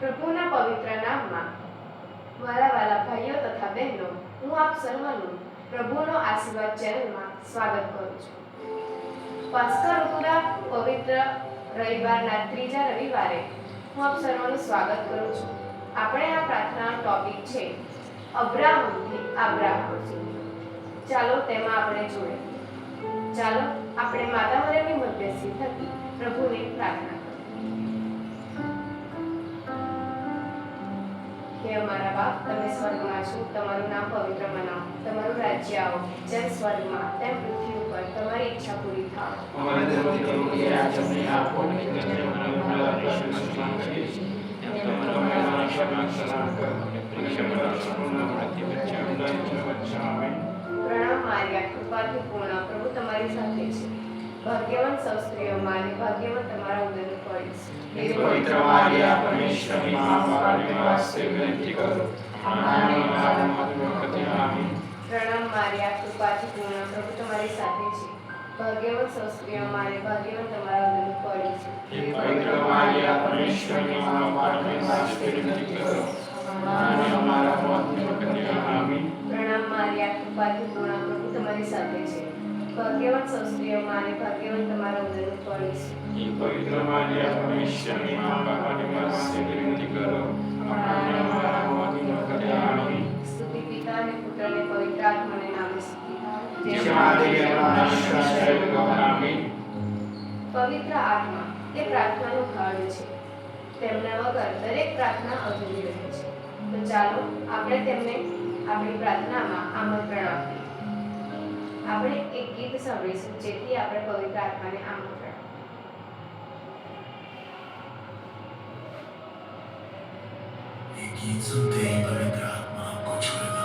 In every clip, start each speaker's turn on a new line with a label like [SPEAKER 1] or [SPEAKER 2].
[SPEAKER 1] પ્રભુના પવિત્ર નામમાં મારા વાલા ભાઈઓ તથા બહેનો, હું આપ સર્વનું પ્રભુનો આશીર્વાદ ચેનલમાં સ્વાગત કરું છું. પાસ્કા ઋતુના પવિત્ર રવિવારના ત્રીજા રવિવારે હું આપ સર્વનું સ્વાગત કરું છું. આપણે આ પ્રાર્થનાનો ટોપિક છે અબ્રાહમથી આબ્રાહમ. ચાલો તેમાં આપણે જોડીએ. ચાલો આપણે માતા મરિયમની મધ્યસ્થી થકી પ્રભુને પ્રાર્થના કરીએ. હે અમારા બાપ, તમે સ્વર્ગમાં છો, તમારું નામ પવિત્ર મનાવો, તમારું રાજ્ય આવો, જેમ સ્વર્ગમાં તેમ પૃથ્વી ઉપર તમારી ઈચ્છા પૂરી થાય.
[SPEAKER 2] અમારા દરરોજની રોજ અમને આપો અને અમારા વિશ્વાસમાં છે તેમ તમારા ક્ષમા કરો અને પરીક્ષામાં શત્રુઓમાંથી બચાવો.
[SPEAKER 1] પ્રણામ મારિયા, કૃપાથી પૂર્ણ, પ્રભુ તમારી સાથે છે. ભાગ્યવાન સૌ સ્ત્રીઓમાં અને ભાગ્યવાન તમારા ઉદરનું ફળ છે.
[SPEAKER 2] હે પવિત્ર મારિયા, પરમેશ્વરની માં, અમારા વાસ્તે વિનંતી કરો. અમારા મૃત્યુ વખતે આમીન.
[SPEAKER 1] પ્રણામ મારિયા, કૃપાથી પૂર્ણ, પ્રભુ તમારી સાથે છે. ભાગ્યવાન સૌ સ્ત્રીઓમાં અને ભાગ્યવાન તમારા ઉદરનું ફળ છે.
[SPEAKER 2] હે પવિત્ર મારિયા, પરમેશ્વરની માં, અમારા વાસ્તે વિનંતી કરો. અમારા મૃત્યુ વખતે આમીન.
[SPEAKER 1] પ્રણામ મારિયા, કૃપાથી પૂર્ણ, પ્રભુ તમારી સાથે છે. ભાગ્યવાન સૌ સ્ત્રીઓમાં અને ભાગ્યવાન તમારા ઉદરનું ફળ છે.
[SPEAKER 2] હે પવિત્ર મારિયા, પરમેશ્વરની માં, અમારા વાસ્તે વિનંતી કરો. અમારા મૃત્યુ વખતે આમીન.
[SPEAKER 1] સ્તુતિ પિતા અને પુત્ર અને પવિત્ર આત્માને નામે સ્તુતિ. પવિત્ર આત્મા એ પ્રાર્થનાનું ભાગ છે. તેમના વગર દરેક પ્રાર્થના અધૂરી રહે છે. તો ચાલો આપણે તેમને આપણી પ્રાર્થનામાં આમંત્રણ આપીએ. આપણે એક ગીત સાંભળીશું જેથી આપણે પવિત્ર આત્માને આમંત્રણ
[SPEAKER 3] ये गीत सुनते ही पवित्र आत्मा आपको छुएगा.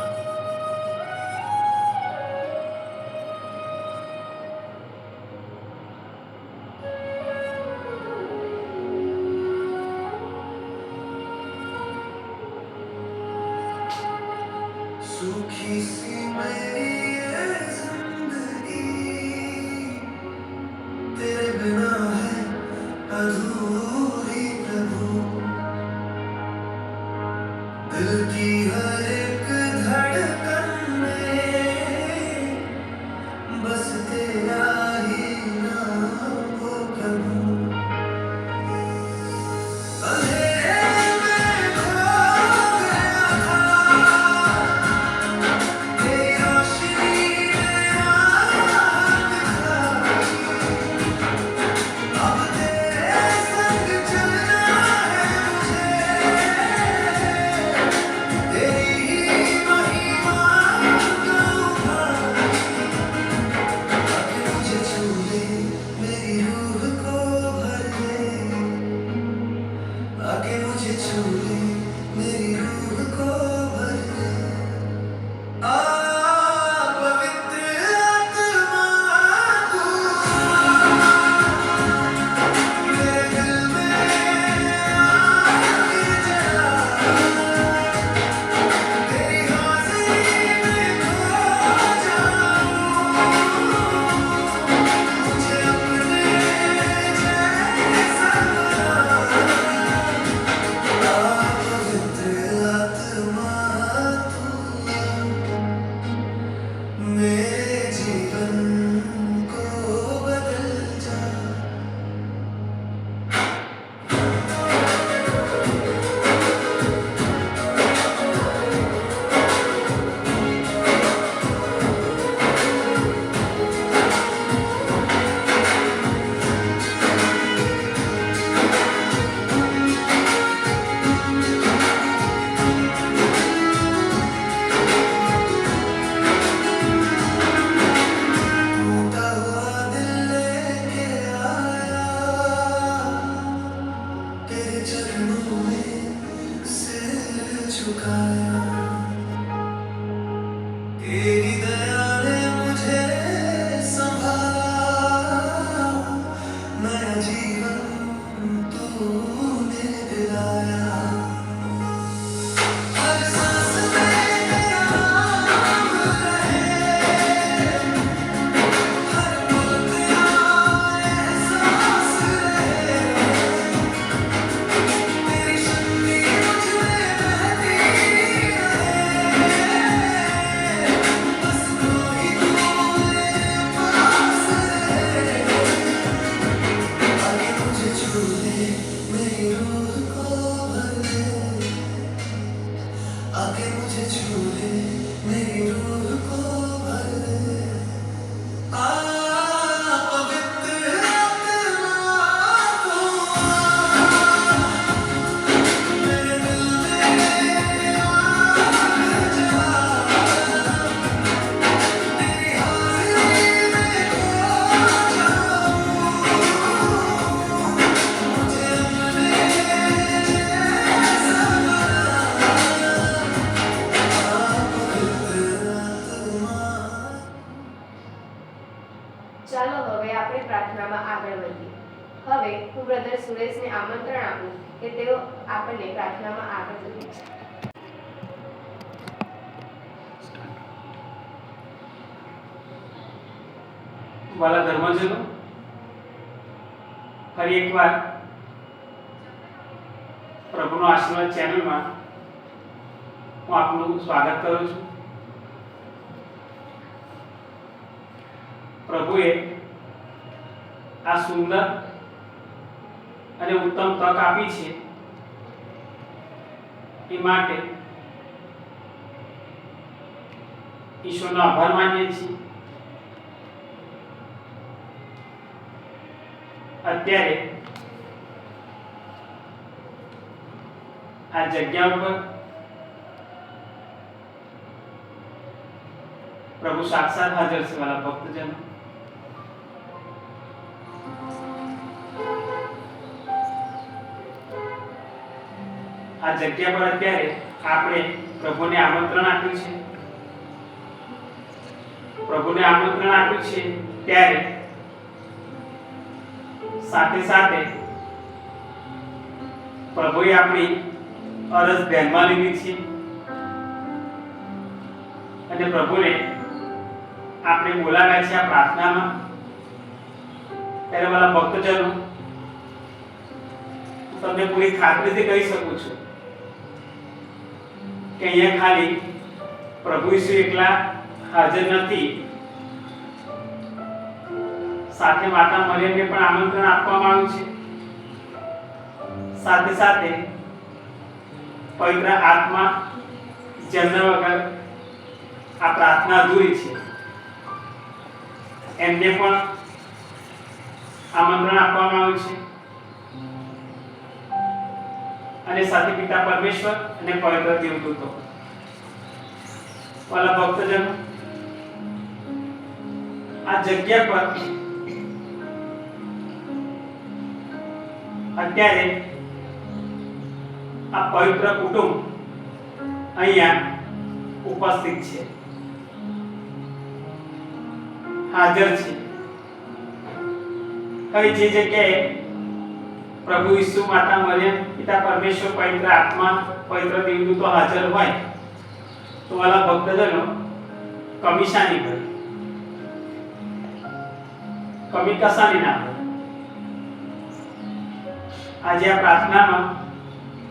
[SPEAKER 3] सूखी सी मेरी ये जिंदगी तेरे बिना है अधूरी प्रभु. दिल की हर एक धड़कन में बस तेरा ही नाम हो प्रभु. अंधेरे में खो गया था, तेरी रोशनी ने राह दिखाई. अब तेरे संग चलना है मुझे, तेरी ही महिमा गाऊंगा. आके मुझे छू ले, मेरी रूह को भर ले. आके मुझे छू ले, मेरी रूह को भर ले. आ पवित्र आत्मा तू मेरे दिल में चरणों में सिर झुकाया तेरी दया ने मुझे संभाला नया जीवन तूने दिलाया हर सांस में तेरा नाम रहे हर पल तेरा एहसास रहे तेरी शक्ति मुझ में बहती रहे बस तू ही तू मेरे पास रहे आगे मुझे छू ले मेरी रूह को भर ले आगे मुझे छू ले मेरी रूह को भर ले आ पवित्र आत्मा तू आ मेरे दिल में आग जला तेरी हाज़िरी में खो जाऊं मुझे अपने जैसा बना पवित्र आत्मा
[SPEAKER 1] ચાલો હવે આપણે પ્રાર્થનામાં આગળ વધીએ. હવે હું બ્રધર સુરેશને આમંત્રણ આપું કે તેઓ આપણને પ્રાર્થનામાં આગળ વધે.
[SPEAKER 4] વાલા ધર્મજનો, ફરી એકવાર પ્રભુનો આશીર્વાદ ચેનલમાં હું આપનું સ્વાગત કરું છું. પ્રભુએ આ સુંદર અને ઉત્તમ તક આપી છે એ માટે ઈશ્વરનો આભાર માનીએ છીએ. અત્યારે આ જગ્યા ઉપર પ્રભુ સાક્ષાત હાજર છે. વાલા ભક્તજનો, આ જગ્યા પર અત્યારે આપણે પ્રભુને આમંત્રણ આપ્યું છે. પ્રભુને આમંત્રણ આપ્યું છે ત્યારે સાથે સાથે પ્રભુએ આપણી અરજ ધ્યાનમાં લીધી છે અને પ્રભુને આપણે બોલાવ્યા છે આ પ્રાર્થનામાં. ત્યારે વાલા ભક્તજનો, હું તમને પૂરી ખાતરીથી કહી શકું છું કે અહીંયા ખાલી પ્રભુ ઈસુ એકલા હાજર નથી, સાથે માતા મરિયમને પણ આમંત્રણ આપવામાં આવ્યું છે. સાથે સાથે પવિત્ર આત્મા જેમના વગર આ પ્રાર્થના અધૂરી છે એમને પણ આમંત્રણ આપવામાં આવ્યું છે. અને સાથે પિતા પરમેશ્વર અને પવિત્ર દેવદૂતો. વાલા ભક્તજનો, આ જગ્યા પર અત્યારે આ પવિત્ર કુટુંબ અહીંયા ઉપસ્થિત છે, હાજર છે. કઈ જે જગ્યાએ પ્રભુ ઈસુ, માતા મરિયમ, પિતા પરમેશ્વર, પવિત્ર આત્મા, પવિત્ર દેવદૂતો હાજર હોય તો વાલા ભક્તજનો, કમી શાની હોય? કમી કશાની ના હોય? આજે આ પ્રાર્થનામાં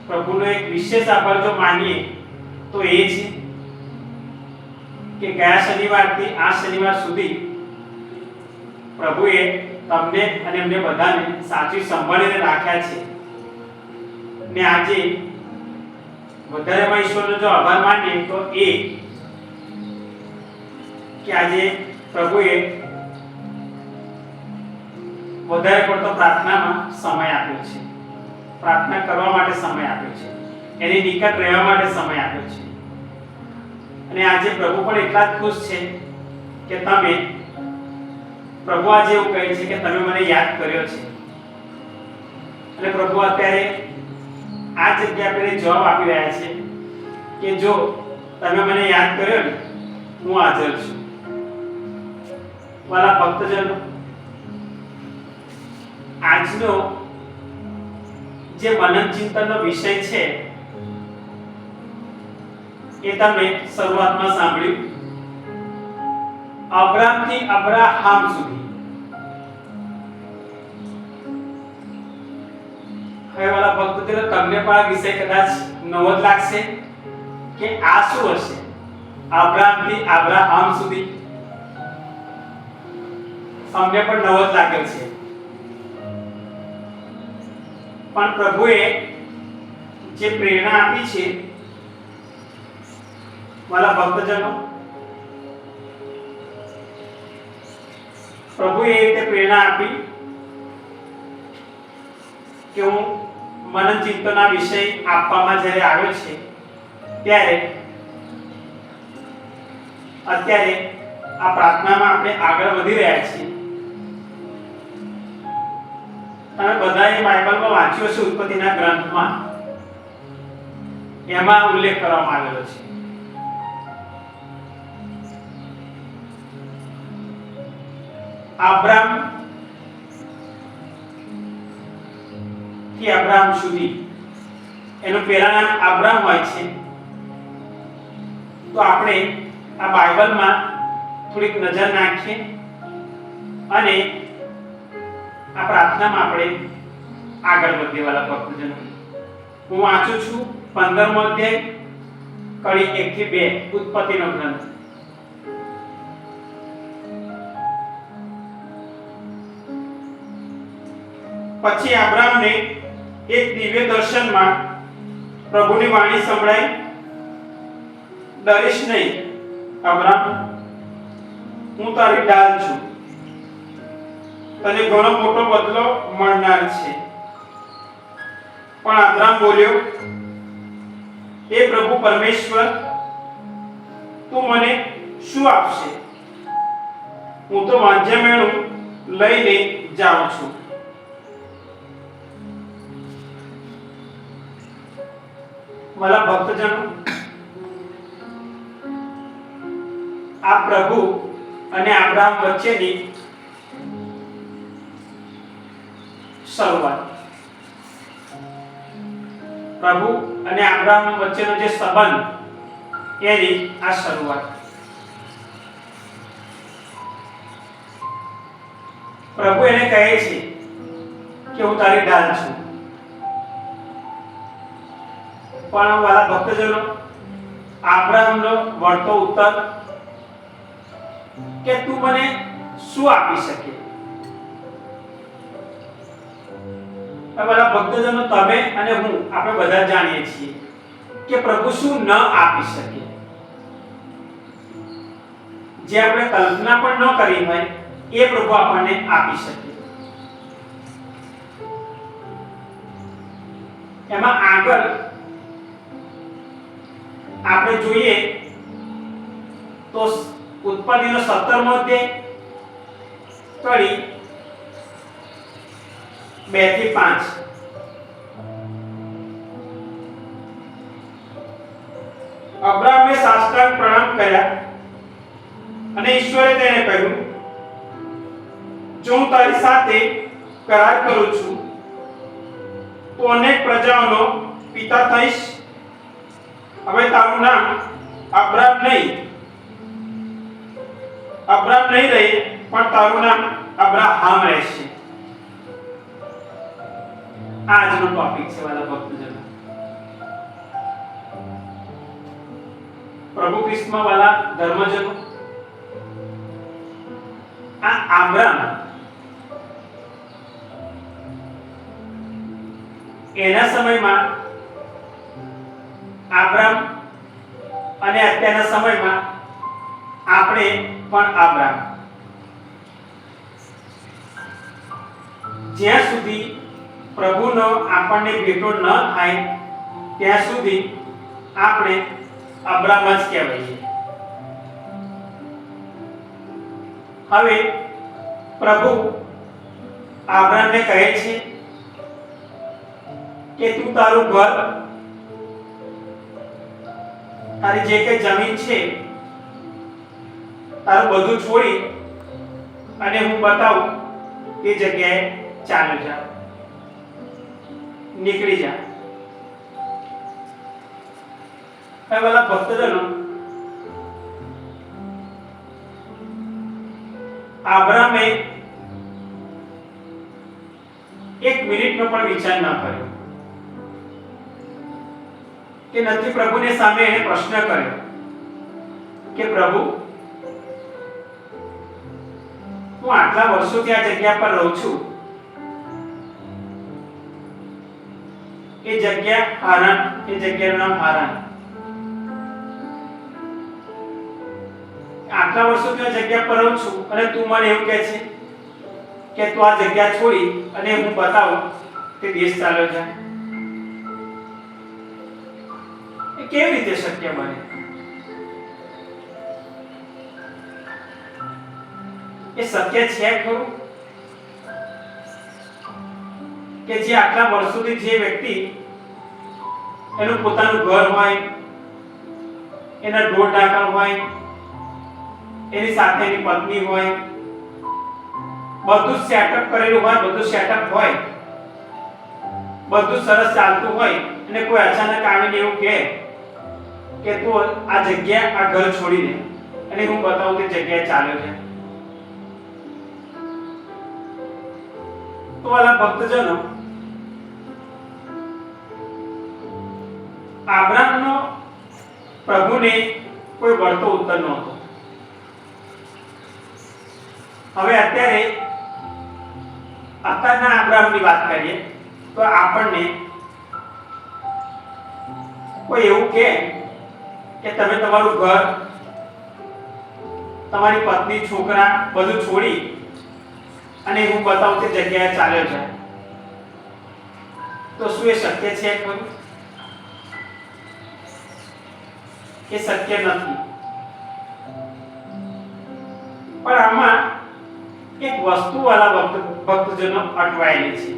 [SPEAKER 4] પ્રભુનો એક વિશેષ આભાર જો માનીએ તો એ છે કે ગયા શનિવારથી આ શનિવાર સુધી પ્રભુએ તમને અને અમને બધાને સાચી સંભાળીને રાખ્યા છે. ને આજે વધારેમાં ઈશ્વરનો જો આભાર માનીએ તો એ કે આજે પ્રભુએ વધારે પડતો પ્રાર્થનામાં સમય આપ્યો છે, પ્રાર્થના કરવા માટે સમય આપ્યો છે, એની નિકટ રહેવા માટે સમય આપ્યો છે. અને આજે પ્રભુ પણ એટલા જ ખુશ છે કે તમે, પ્રભુ આજે એવું કહે છે કે તમે મને યાદ કર્યો છે. અને પ્રભુ અત્યારે આ જગ્યા પર જવાબ આપી રહ્યા છે કે જો તમે મને યાદ કર્યો ને, હું હાજર છું. વાલા ભક્તજનો, આજનો જે મનન ચિંતનનો વિષય છે એ તમે શરૂઆતમાં સાંભળ્યું. અબ્રામથી અબ્રાહામ સુધી. હવે વાલા ભક્તજનો, તમને પણ આ વિષય કદાચ નવો જ લાગશે કે આ શું હશે? અબ્રામથી અબ્રાહામ સુધી. તમને પણ નવો જ લાગ્યો છે. પણ પ્રભુએ જે પ્રેરણા આપી છે મારા ભક્તજનો, પ્રભુએ એ રીતે પ્રેરણા આપી કે હું મનન ચિંતનના વિષય આપવામાં જ્યારે આવ્યો છે ત્યારે અત્યારે આ પ્રાર્થનામાં આપણે આગળ વધી રહ્યા છીએ. તમે બધાએ બાઇબલમાં વાંચ્યો છે, ઉત્પત્તિના ગ્રંથમાં એમાં ઉલ્લેખ કરવામાં આવેલો છે. અબ્રામ થી અબ્રામ સુધી એનું પહેલા નામ અબ્રામ હોય છે. તો આપણે આ બાઇબલમાં થોડીક નજર નાખીએ અને આ પ્રાર્થનામાં આપણે આગળ વધીએ. વાલા ભક્તજનો, હું વાંચું છું 15મો અધ્યાય, કડી 1 થી 2, ઉત્પત્તિનો ગ્રંથ. પછી અબ્રામને એક દિવ્ય દર્શનમાં પ્રભુની વાણી સંભળાઈ, ડરીશ નહીં અબ્રામ, હું તારી ઢાલ છું, તને ઘણો મોટો બદલો મળનાર છે. પણ અબ્રામ બોલ્યો, એ પ્રભુ પરમેશ્વર, તું મને શું આપશે? હું તો વાંજ્યમેણું લઈને જાઉં છું. મારા ભક્તજનો, આ પ્રભુ અને અબ્રામ વચ્ચેની શરૂઆત, પ્રભુ અને અબ્રામ વચ્ચેનો જે સંબંધ એની આ શરૂઆત. પ્રભુ એને કહે છે કે હું તારી ઢાલ છું. પણ વાલા ભક્તજનો, અબ્રામનો વળતો ઉત્તર કે તું મને શું આપી શકે? વાલા ભક્તજનો, તમે અને હું આપણે બધા જાણીએ છીએ કે પ્રભુ શું ન આપી શકે. જે આપણે કલ્પના પણ ન કરી હોય એ પ્રભુ આપણને આપી શકે. એમાં આગળ આપણે જોઈએ તો ઉત્પત્તિનો 17મો અધ્યાય, કડી 2 થી 5. અબ્રામે સાષ્ટાંગ પ્રણામ કર્યા અને ઈશ્વરે તેને કહ્યું, જો હું તારી સાથે કરાર કરું છું તો અનેક પ્રજાઓનો પિતા થઈશ. હવે તારું નામ અબ્રામ નહીં રહે, પણ તારું નામ અબ્રાહામ રહેશે. આજનો ટોપિક છે વાલા ભક્તજનો. પ્રભુ ખ્રિસ્તમાં વાલા ધર્મજનો, આ અબ્રામ એના સમયમાં, અબ્રામ અને અત્યારના સમયમાં આપણે પણ અબ્રામ. જ્યાં સુધી પ્રભુનો આપણને ભેટો ન થાય ત્યાં સુધી આપણે અબ્રામ જ કહેવાઈએ. હવે પ્રભુ અબ્રામને કહે છે કે તું તારું ઘર, તારી જે કઈ જમીન છે, તારું બધું છોડી અને હું બતાવું એ જગ્યાએ ચાલ્યો જા, નીકળી જા. હવે વાલા ભક્તજનો, આબ્રામે એક મિનિટનો પણ વિચાર ન કર્યો કે નથી પ્રભુને સામે એને પ્રશ્ન કર્યો કે પ્રભુ, હું આટલા વર્ષોથી આ જગ્યા પર રહું છું, એ જગ્યા હારાન, એ જગ્યાનું નામ હારાન. આટલા વર્ષોથી આ જગ્યા પર રહું છું અને તું મને એવું કહે છે કે તું આ જગ્યા છોડી અને હું બતાવું તે દેશ ચાલ્યો જાય. એ કેવી રીતે શક્ય બને? એ શક્ય છે ખરું કે જે આટલા વર્ષોથી જે વ્યક્તિ એનું પોતાનું ઘર હોય, એના ઢોર ઢાંકણ હોય, એની સાથેની પત્ની હોય, બધું સેટઅપ કરેલું હોય, બધું સેટઅપ હોય, બધું સરસ ચાલતું હોય અને કોઈ અચાનક આવીને એવું કહે કે તું આ જગ્યા, આ ઘર છોડી દે અને હું બતાવું તે જગ્યાએ ચાલ્યો છે. તો વાલા ભક્તજનો, આબ્રામનો પ્રભુને કોઈ વળતો ઉત્તર નહોતો. હવે અત્યારના આબ્રામની વાત કરીએ તો આપણને કોઈ એવું કહે કે તમે તમારું ઘર, તમારી પત્ની, છોકરા બધું છોડી અને હું બતાવું તે જગ્યાએ ચાલ્યો છે, તો શું એ શક્ય છે ખરું? એ શક્ય નથી. પણ આમાં એક વસ્તુ વાળા ભક્તજનો અટવાયેલી છે.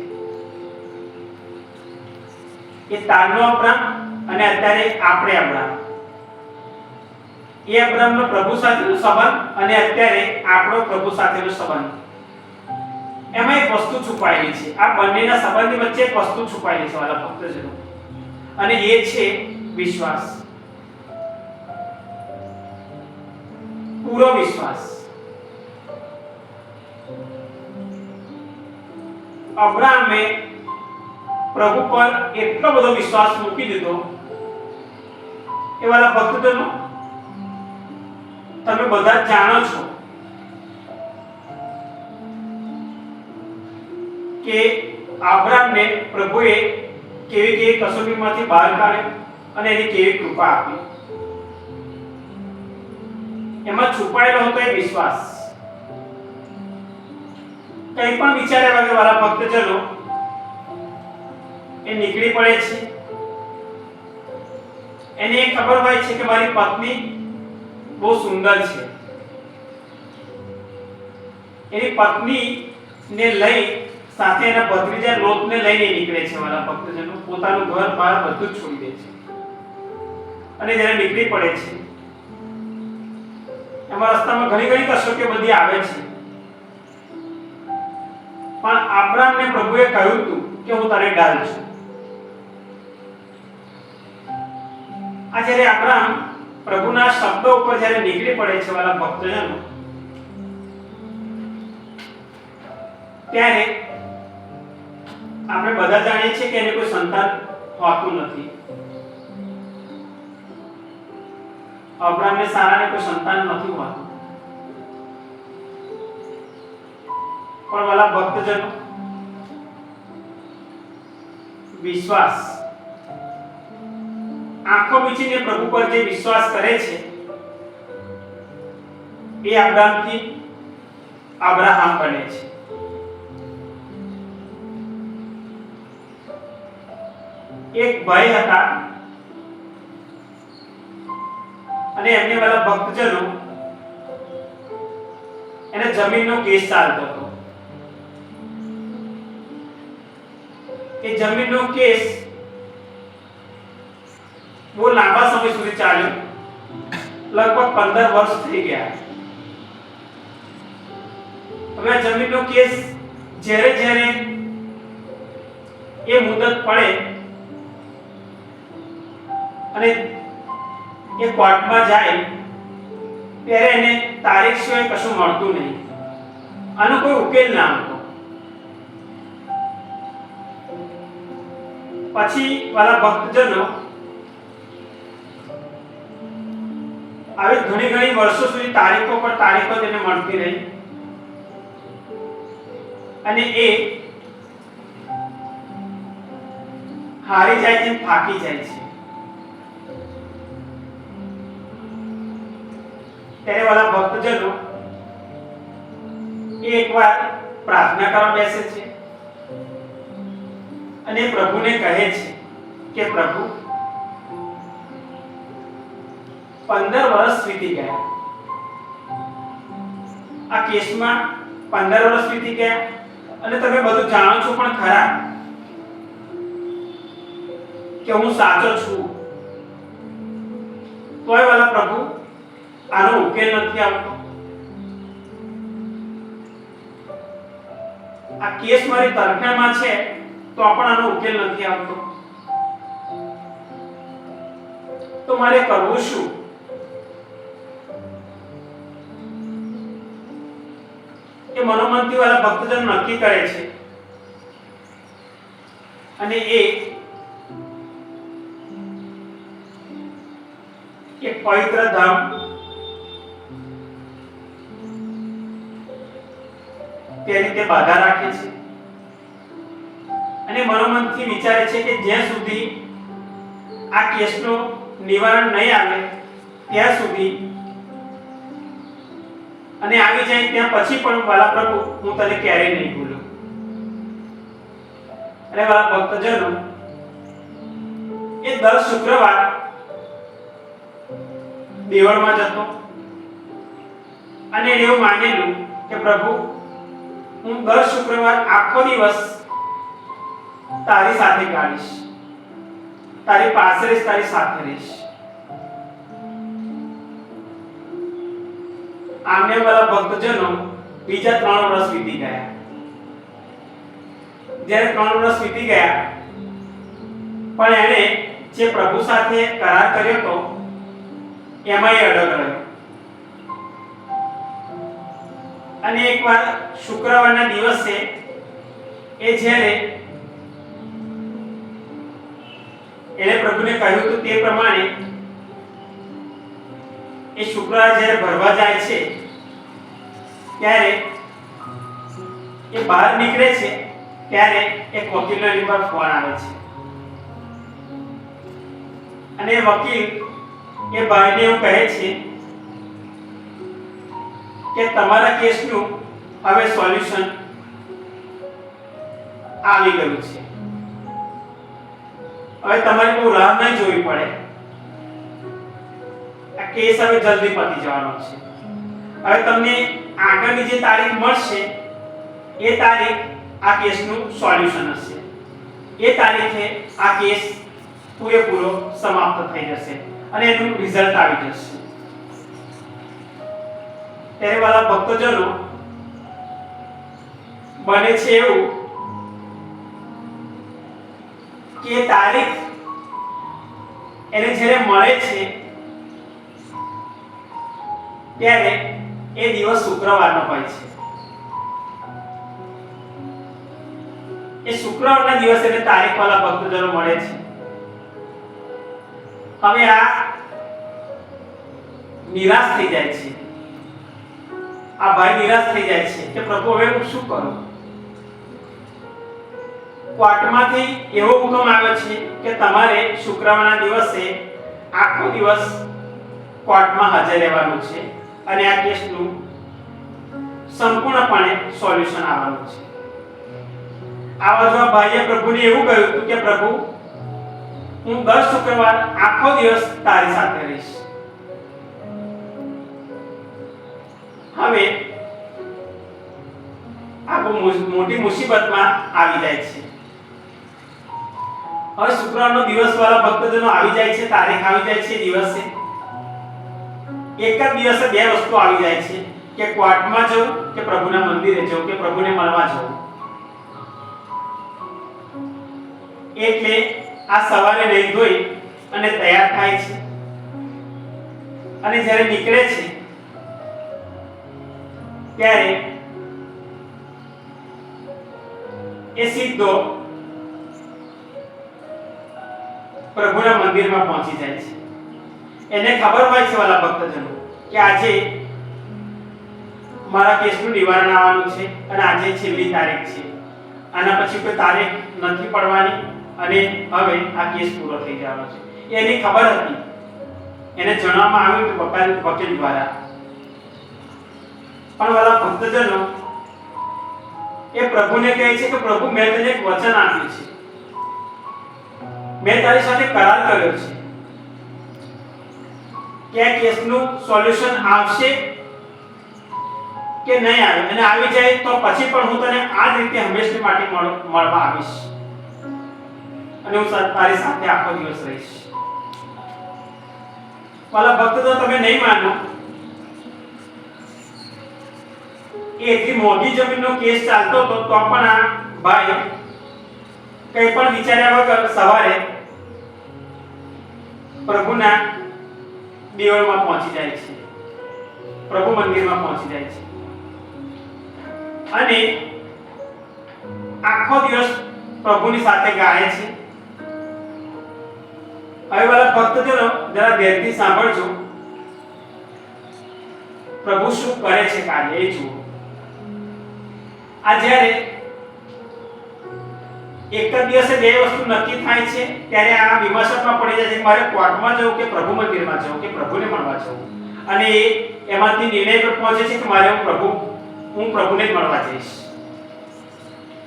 [SPEAKER 4] એ તારનો અબ્રામ અને અત્યારે આપણે અબ્રામ. એ અબ્રામનો પ્રભુ સાથેનો સંબંધ અને અત્યારે આપણો પ્રભુ સાથેનો સંબંધ, એમાં એક વસ્તુ છુપાયેલી છે. આ બંનેના સંબંધની વચ્ચે એક વસ્તુ છુપાયેલી છે વાલા ભક્તજનો, અને એ છે વિશ્વાસ, પૂરો વિશ્વાસ. અબ્રામે પ્રભુ પર એટલો બધો વિશ્વાસ મૂકી દીધો એ વાલા ભક્તજનો, તમે બધા જાણો છો કે આબ્રામને પ્રભુએ કેવી કસોટીમાંથી બહાર કાઢ્યો અને એની કેવી કૃપા આપી. એમાં છુપાયેલો હતો એ વિશ્વાસ. કંઈ પણ વિચાર્યા વગર વાલા ભક્તજનો એ નીકળી પડે છે. એને એ ખબર હોય છે કે મારી પત્ની બહુ સુંદર છે. એની પત્ની ને લઈ સાથે એના ભત્રીજા લોતને લઈને નીકળે છે વાલા ભક્તજનો. પોતાનું ઘર બહાર બધું જ છોડી દે છે અને જ્યારે નીકળી પડે છે, એમાં રસ્તામાં ઘણી કસોટીઓ બધી આવે છે. પણ આબ્રામને પ્રભુએ કહ્યું હતું કે હું તારે ઢાલ છું. આ જ્યારે આબ્રામ પ્રભુના શબ્દો ઉપર જ્યારે નીકળી પડે છે વાલા ભક્તજનો, ત્યારે આપણે બધા જાણીએ છીએ કે એને કોઈ સંતાન હોતું નથી. અબ્રામને સારાને કોઈ સંતાન નથી હોતું. પણ વાલા ભક્તજનો, વિશ્વાસ, આંખો મીચીને પ્રભુ પર જે વિશ્વાસ કરે છે એ અબ્રામથી અબ્રાહમ બને છે. એક ભાઈ હતા અને એમને વાલા ભક્તજનો એને જમીનનો કેસ ચાલતો હતો. એ જમીનનો કેસ બહુ લાંબા સમય સુધી ચાલ્યો, લગભગ 15 વર્ષ થઈ ગયા. હવે આ જમીનનો કેસ જ્યારે જ્યારે એ મુદત પડે અને એ કોર્ટમાં જાય ત્યારે એને તારીખ સિવાય કશું મળતું નહીં, આનો કોઈ ઉકેલ ના હતો. પછી વાલા ભક્તજનો આવી ઘણી વર્ષો સુધી તારીખો પર તારીખો તેને મળતી રહી અને એ હારી જાય છે, થાકી જાય છે. ત્યારે વાલા ભક્તજનો એ એકવાર પ્રાર્થના કરવા બેસે છે અને પ્રભુને કહે છે કે પ્રભુ 15 વર્ષ વીતી ગયા, આ કેસમાં 15 વર્ષ વીતી ગયા અને તમે બધું જાણો છો પણ ખરા કે હું સાચો છું. તોય વાલા પ્રભુ આનો ઉકેલ નથી આવતો. આ કેસ મારી તરફેણમાં છે તો પણ આનો ઉકેલ નથી આવતો. તો મારે કરવું શું? એ મનોમનથી વાળા ભક્તજન નક્કી કરે છે અને એ એક પવિત્ર ધામ તે રીતે બાધા રાખે છે અને મનોમનથી વિચારે છે કે જ્યાં સુધી આ કેસનું નિવારણ નહીં આવે ત્યાં સુધી અને આવી જાય ત્યાં પછી પણ વાલા પ્રભુ હું તને ક્યારેય નહીં ભૂલું. અને વાલા ભક્તજનો એ દર શુક્રવાર દેવળમાં જતો અને એવું માનેલું કે પ્રભુ હું દર શુક્રવાર આખો દિવસ તારી સાથે કાઢીશ, તારી પાસે રહીશ, તારી સાથે રહીશ. આમને વાળા ભક્તજનો બીજા 3 વર્ષ વીતી ગયા. જ્યારે 3 વર્ષ વીતી ગયા પણ એણે જે પ્રભુ સાથે કરાર કર્યો હતો એમાં એ અડગ રહ્યો અને એકવાર શુક્રવારના દિવસે એ જ્યારે એને પ્રભુને કહ્યું હતું તે પ્રમાણે એ શુક્રવાર જ્યારે ભરવા જાય છે ત્યારે એ બહાર નીકળે છે ત્યારે એક વકીલનો એની પર ફોન આવે છે અને એ વકીલ એ ભાઈને એવું કહે છે કે તમારા કેસનું હવે સોલ્યુશન આવી ગયું છે, હવે તમારે બહુ રાહ નહીં જોવી પડે, આ કેસ હવે જલ્દી પતી જવાનો છે. હવે તમને આગળની જે તારીખ મળશે એ તારીખ આ કેસનું સોલ્યુશન હશે, એ તારીખે આ કેસ પૂરેપૂરો સમાપ્ત થઈ જશે અને એનું રિઝલ્ટ આવી જશે. ત્યારે વાલા ભક્તજનો બને છે એવું કે તારીખ એને જ્યારે મળે છે ત્યારે એ દિવસ શુક્રવારનો હોય છે. એ શુક્રવારના દિવસે એને તારીખ વાળા ભક્તજનો મળે છે. હવે આ નિરાશ થઈ જાય છે, આ ભાઈ નિરાશ થઈ જાય છે કે પ્રભુ હવે હું શું કરું? કોર્ટમાંથી એવો હુકમ આવ્યો છે કે તમારે શુક્રવારના દિવસે આખો દિવસ કોર્ટમાં હાજર રહેવાનું છે અને આ કેસનું સંપૂર્ણપણે સોલ્યુશન આવવાનું છે. આવા જો ભાઈએ પ્રભુને એવું કહ્યું હતું કે પ્રભુ હું દર શુક્રવાર આખો દિવસ તારી સાથે રહીશ. હવે આ બહુ મોટી મુસીબતમાં આવી જાય છે. હવે શુક્રવારનો દિવસ વાળા ભક્તજનો આવી જાય છે, તારીખ આવી જાય છે, દિવસે એક જ દિવસે બે વસ્તુ આવી જાય છે કે ક્વાર્ટમાં જવું કે પ્રભુના મંદિરે જવું કે પ્રભુને મળવા જવું. એટલે આ સવારે નહીં ધોઈ અને તૈયાર થાય છે અને જ્યારે નીકળે છે ત્યારે એ સીધો પ્રભુના મંદિરમાં પહોંચી જાય છે. એને ખબર હોય છે વાલા ભક્તજનો કે આજે મારા કેસનું નિવારણ આવવાનું છે અને આજે છેલ્લી તારીખ છે, આના પછી કોઈ તારીખ નથી પડવાની અને હવે આ કેસ પૂરો થઈ જવાનો છે. એની ખબર હતી, એને જણાવવામાં આવ્યું કે વકીલ દ્વારા. પણ વાલા ભક્તજનો એ પ્રભુને કહે છે કે પ્રભુ મેં તને એક વચન આપ્યું છે, મેં તારી સાથે કરાર કર્યો છે કે આ કેસનું સોલ્યુશન આવશે કે નહીં આવે, અને આવી જાય તો પછી પણ હું તને આ જ રીતે હંમેશા માટે મળવા આવીશ અને હું તારી સાથે આખો દિવસ રહીશ. વાલા ભક્તો તમે નહીં માનો, એટલી મોટી જમીનનો કેસ ચાલતો હતો તો પણ આ ભાઈ કંઈ પણ વિચાર્યા વગર સવારે પ્રભુના દેવળમાં પહોંચી જાય છે, પ્રભુ મંદિરમાં પહોંચી જાય છે અને આખો દિવસ પ્રભુની સાથે ગાય છે. હવે વાલા ભક્તજનો જરા ધ્યાનથી સાંભળજો, પ્રભુ શું કરે છે કાર્ય એ જુઓ. આ જ્યારે એક જ દિવસે બે વસ્તુ નક્કી થાય છે ત્યારે આ વિમર્શમાં પડી જાય છે મારે કોર્ટમાં જવું કે પ્રભુ મંદિરમાં જવું કે પ્રભુને મળવા જવું, અને એમાંથી નિર્ણય પર પહોંચે છે કે મારે હું પ્રભુને જ મળવા જઈશ.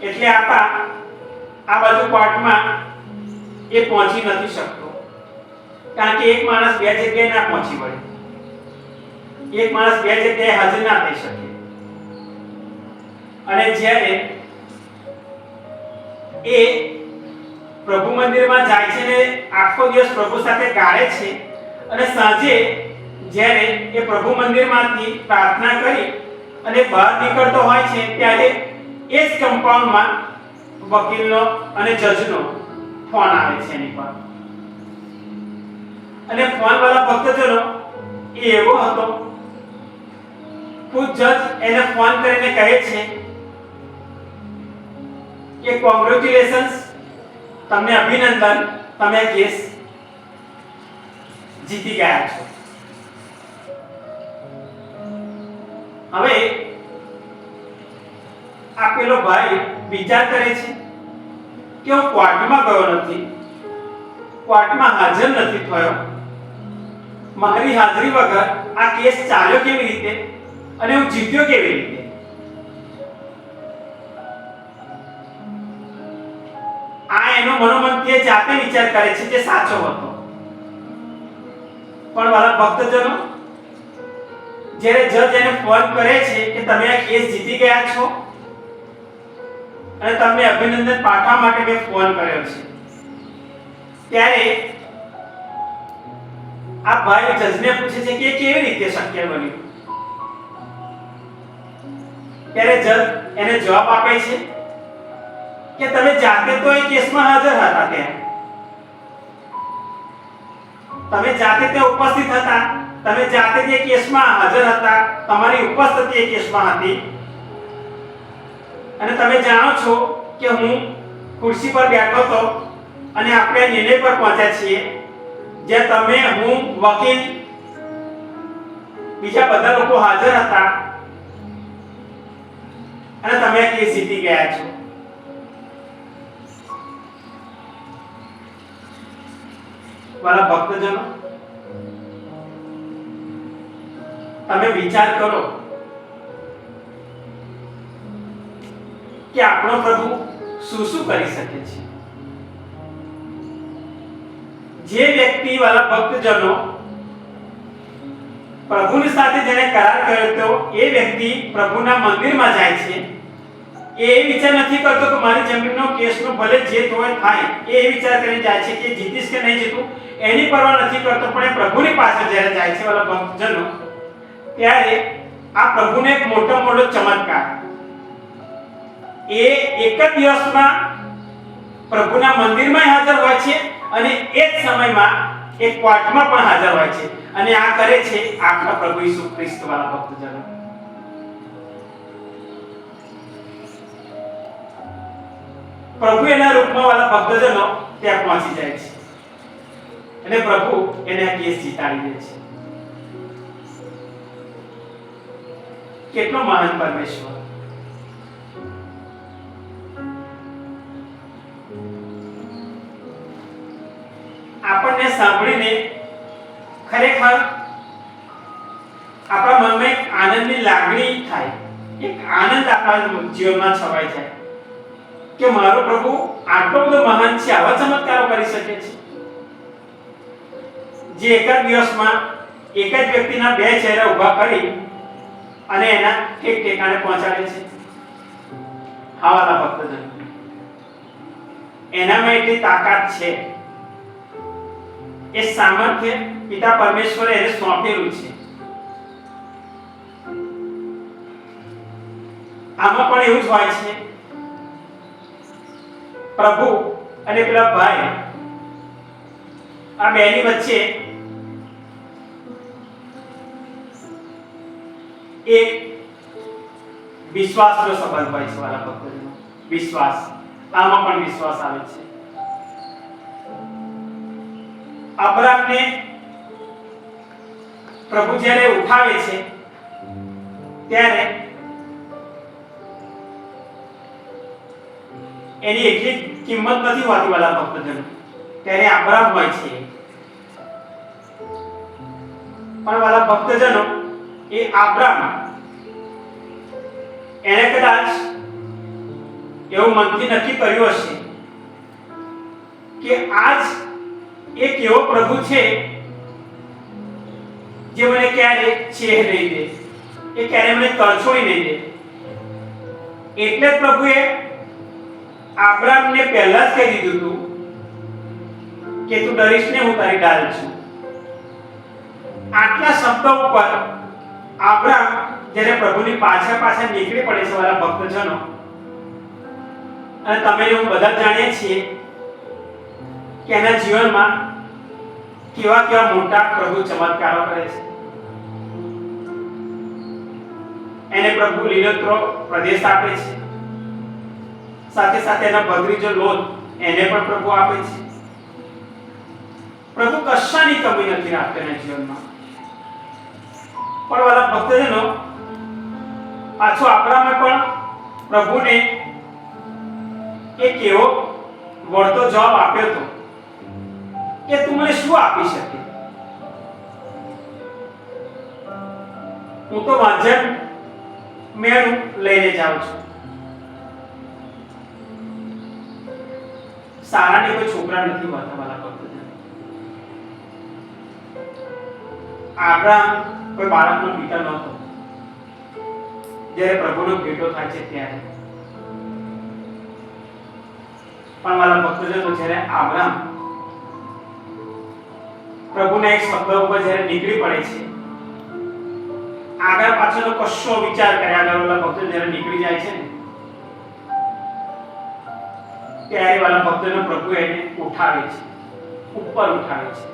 [SPEAKER 4] એટલે આ બાજુ કોર્ટમાં એ પહોંચી નથી શકતો, કારણ કે એક માણસ બે જગ્યાએ ના પહોંચી વળે, એક માણસ બે જગ્યાએ હાજર ના થઈ શકે. અને જ્યારે એ પ્રભુ મંદિરમાં જાય છે ને આખો દિવસ પ્રભુ સાથે ગાળે છે અને સાંજે જ્યારે એ પ્રભુ મંદિરમાંથી પ્રાર્થના કરી અને બહાર નીકળતો હોય છે ત્યારે એ જ કમ્પાઉન્ડમાં વકીલનો અને જજનો ફોન આવે છે એની પર. અને ફોન વાળા ભક્તજનો એ એવો હતો, ખુદ જજ એને ફોન કરીને કહે છે કે કોંગ્રેચ્યુલેશન્સ, તમને અભિનંદન, તમે કેસ જીતી ગયા છો. હવે આ પેલો ભાઈ વિચાર કરે છે કે હું કોર્ટમાં ગયો નથી, કોર્ટમાં હાજર નથી થયો, મારી હાજરી વગર આ કેસ ચાલ્યો કેવી રીતે અને હું જીત્યો કેવી રીતે. આ એનો મનોમનથી જાતે વિચાર કરે છે જે સાચો હતો. પણ વાલા ભક્તજનો, જ્યારે જજ એને ફોન કરે છે કે તમે આ કેસ જીતી ગયા છો અને તમને અભિનંદન પાઠવવા માટે મેં ફોન કર્યો છે, ત્યારે આ ભાઈ જજને પૂછે છે કે કેવી રીતે શક્ય બન્યું. ત્યારે જજ એને જવાબ આપે છે કે તમે જાતે તો એ કેસમાં હાજર હતા, તમે જાતે તે ઉપસ્થિત હતા, તમે જાતે તે કેસમાં હાજર હતા, તમારી ઉપસ્થિતિ એ કેસમાં હતી અને તમે જાણો છો કે હું ખુરશી પર બેઠો હતો અને આપણે નિર્ણય પર પહોંચ્યા છીએ જે તમે, હું, વકીલ, બીજા બધા લોકો હાજર હતા અને તમે કેસ જીતી ગયા છો. વાલા ભક્તજનો, તમે વિચાર કરો કે આપણો પ્રભુ શું શું કરી શકે છે. જે વ્યક્તિ વાલા ભક્તજનો પ્રભુની સાથે જેને કરાર કર્યો હતો એ વ્યક્તિ પ્રભુના મંદિરમાં જાય છે, એ વિચાર નથી કરતો કે મારી જમીનનો કેસનો ભલે જે હોય થાય, એ વિચાર કરીને જાય છે કે જીતીશ કે નહીં જીતું એની પરવા નથી કરતો, પણ એ પ્રભુની પાસે જ્યારે જાય છે વાલા ભક્તજનો, ત્યારે આ પ્રભુને એક મોટો ચમત્કાર, એ એક જ દિવસમાં પ્રભુના મંદિરમાં હાજર હોય છે અને એ જ સમયમાં એક કોર્ટમાં પણ હાજર હોય છે, અને આ કરે છે આપણા પ્રભુ ઈસુ ખ્રિસ્ત વાળા ભક્તજનો. પ્રભુ એના રૂપમાં વાળા ભક્તજનો ત્યાં પહોંચી જાય છે અને પ્રભુ એને આ કેસ જીતાડી દે છે. કેટલો મહાન પરમેશ્વર! આપણને સાંભળીને ખરેખર આપણા મનમાં એક આનંદની લાગણી થાય, એક આનંદ આપણા જીવનમાં છવાઈ જાય કે મારો પ્રભુ આટલો બધો મહાન છે, આવા ચમત્કારો કરી શકે છે, જે એક જ દિવસમાં એક જ વ્યક્તિના બે ચહેરા ઊભા કરી અને એના એક ઠેકાણે પહોંચાડે છે. હા વાલા ભક્તજન, એનામાં એટલી તાકાત છે, એ સામર્થ્ય પિતા પરમેશ્વરે એને સોંપેલું છે. આમાં પણ એવું જ હોય છે, પ્રભુ અને પેલા ભાઈ આ બેની વચ્ચે એક વિશ્વાસનો સંબંધ હોય છે વાલા ભક્તોનો. વિશ્વાસ, આમાં પણ વિશ્વાસ આવે છે. અબ્રામને પ્રભુ જ્યારે ઉઠાવે છે ત્યારે એની એટલી કિંમત નથી હોતી વાલા ભક્તજનો, ત્યારે અબ્રામ હોય છે, પણ વાલા ભક્તજનો એ અબ્રામ એને કદાચ એવું મનથી નક્કી કર્યું હશે કે આજ એક એવો પ્રભુ છે જે મને ક્યારે છેહ નહીં દે, એ ક્યારે મને તરછોડી નહીં દે. એટલે પ્રભુએ અબ્રામને પહેલા જ કહી દીધું હતું કે તું ડરીશ ને, હું તારી ઢાલ છું. આટલા શબ્દો ઉપર અબ્રામ જ્યારે પ્રભુની પાછળ નીકળી પડે છે વાલા ભક્તજનો, અને તમે હું બધા જાણીએ છીએ કે એના જીવનમાં કેવા મોટા પ્રભુ ચમત્કારો કરે છે. એને પ્રભુ લીલોતરો પ્રદેશ આપે છે, સાથે સાથે એના ભદ્રીજો લોટ એને પણ પ્રભુ આપે છે. પ્રભુ કશાની કમી નથી રાખતા એના જીવનમાં. પણ વાલા ભક્તજનો, પાછો અબ્રામે પણ પ્રભુને એક એવો વળતો જવાબ આપ્યો હતો કે તું મને શું આપી શકે? હું તો વાંઝન મેળું લઈને જાઉં છું. સારાને કોઈ છોકરા નથી હોતા વાલા ભક્તજનો. અબ્રામ કોઈ બાળકનો પિતા નહોતો જ્યારે પ્રભુનો ભેટો થાય છે ત્યારે. પણ વાલા ભક્તજનો, જ્યારે અબ્રામ પ્રભુના એક શબ્દ ઉપર જ્યારે નીકળી પડે છે, આગળ પાછળનો કશો વિચાર કર્યા વગર વાલા ભક્તો જ્યારે નીકળી જાય છે ને, ત્યારે વાલા ભક્તોનો પ્રભુ એને ઉઠાવે છે, ઉપર ઉઠાવે છે.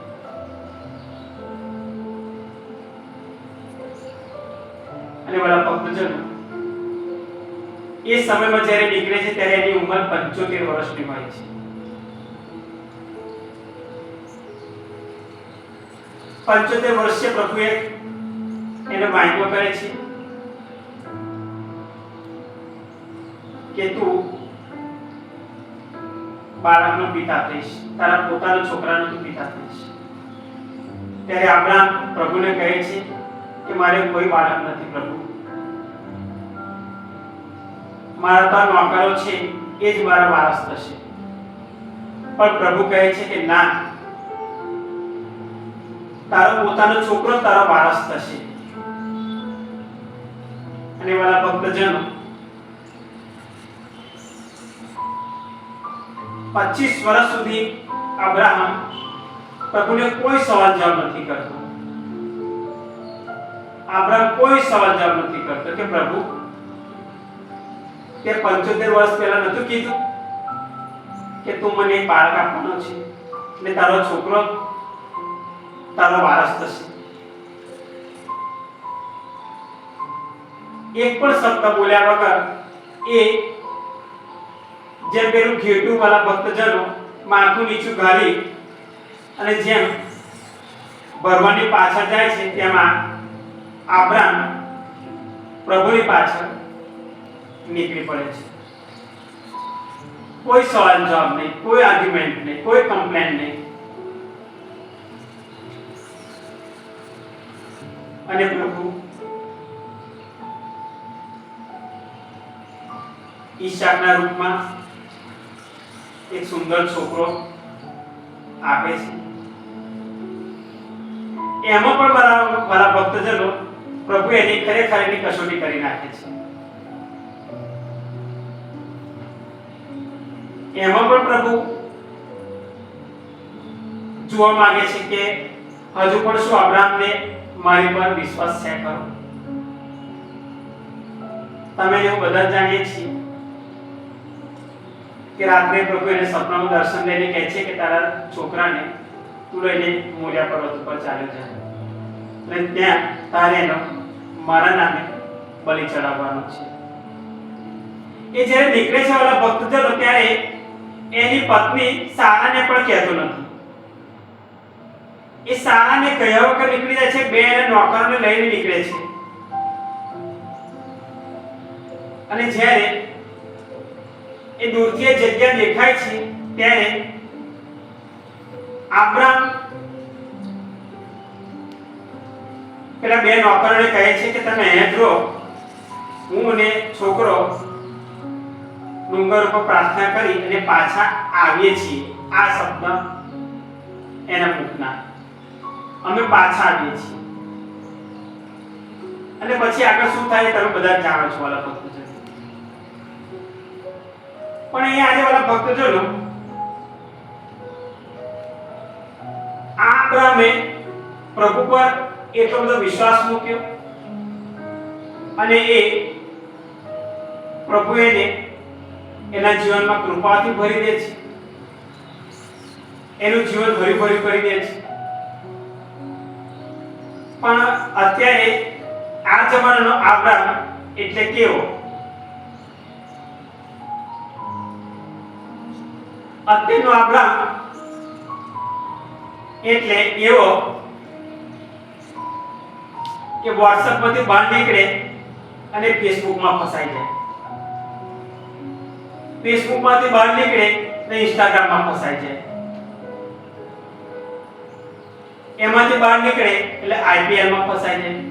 [SPEAKER 4] અને વાલા ભક્તજનો, એ સમયમાં જ્યારે નીકળે છે ત્યારે એની ઉંમર 75 વર્ષની હોય છે. 75 વર્ષે પ્રભુએ એને વાયદો કરે છે કે તું બાળકનો પિતા થઈશ, તારા પોતાના છોકરાનો તું પિતા થઈશ. ત્યારે અબ્રામ પ્રભુને કહે છે કે મારે કોઈ બાળક નથી પ્રભુ, મારા તો નોકરો છે એ જ મારા વારસ થશે. પણ પ્રભુ કહે છે કે ના, તારો પોતાનો છોકરો તારો વારસ થશે. અને વાલા ભક્તજનો, 25 વર્ષ સુધી અબ્રાહમ પ્રભુને કોઈ સવાલ જવાબ નથી કરતો. અબ્રાહમ કોઈ સવાલ જવાબ નથી કરતો કે પ્રભુ તે 75 વર્ષ પહેલા નતું કીધું કે તું મને એક બાળક આપવાનો છે એટલે તારો છોકરો તારો વારસ થશે. એક પણ શબ્દ બોલ્યા વગર એ જેમ પેલું ઘેટું વાળા ભક્તજનો માથું નીચું ગાળી અને જેમ ભરવાની પાછળ જાય છે તેમાં અબ્રાહમ પ્રભુની પાછળ નીકળી પડે છે. કોઈ સવાલ જવાબ નહીં, કોઈ આર્ગ્યુમેન્ટ નહીં, કોઈ કમ્પ્લેન નહીં. અને પ્રભુ ઈશાકના રૂપમાં એક સુંદર છોકરો આપે છે. એમાં પણ મારા ભક્તજનો પ્રભુ એની ખરેખર એની કસોટી કરી નાખે છે. એમાં પણ પ્રભુ જોવા માંગે છે કે હજુ પણ શું અબ્રાહમને મારી પર વિશ્વાસ છે ખરો. તમે જેવું બધા જાણીએ છીએ કે રાત્રે પ્રભુ એને સપનામાં દર્શન લઈને કહે છે કે તારા છોકરાને તું લઈને મોરિયા પર્વત ઉપર ચાલ્યો જા અને ત્યાં તારે એનો મારા નામે બલિ ચડાવવાનો છે. એ જ્યારે નીકળે છે વાળા ભક્તજનો ત્યારે એની પત્ની સારાને પણ કહેતો નથી. એ સારાને કહ્યા વગર નીકળી જાય છે. બે નોકરોને લઈને નીકળે છે અને જ્યારે એ દૂરથી જગ્યા દેખાય છે ત્યારે અબ્રાહમ પેલા બે નોકરોને કહે છે કે તમે અહીંયા જ રહો, હું અને છોકરો ડુંગર ઉપર પ્રાર્થના કરી અને પાછા આવીએ છીએ. આ શબ્દ એના મુખના, અમે પાછા આવીએ છીએ. અને પછી આગળ શું થાય તમે બધા જાણો છો વાલા ભક્તજનો. પણ અહીંયા આજે વાલા ભક્તજનો અબ્રાહમે પ્રભુ પર એટલો બધો વિશ્વાસ મૂક્યો અને એ પ્રભુ એને એના જીવનમાં કૃપાથી ભરી દે છે. એનું જીવન ભરી ભરી કરી દે છે. પણ અત્યારે આ જમાનાનો અબ્રાહમ એટલે કેવો? અત્યારનો અબ્રાહમ એટલે એવો કે WhatsApp માંથી બહાર નીકળે અને Facebook માં ફસાઈ જાય. Facebook માંથી બહાર નીકળે અને Instagram માં ફસાઈ જાય. એમાંથી બહાર નીકળે એટલે IPL માં ફસાઈ જાય.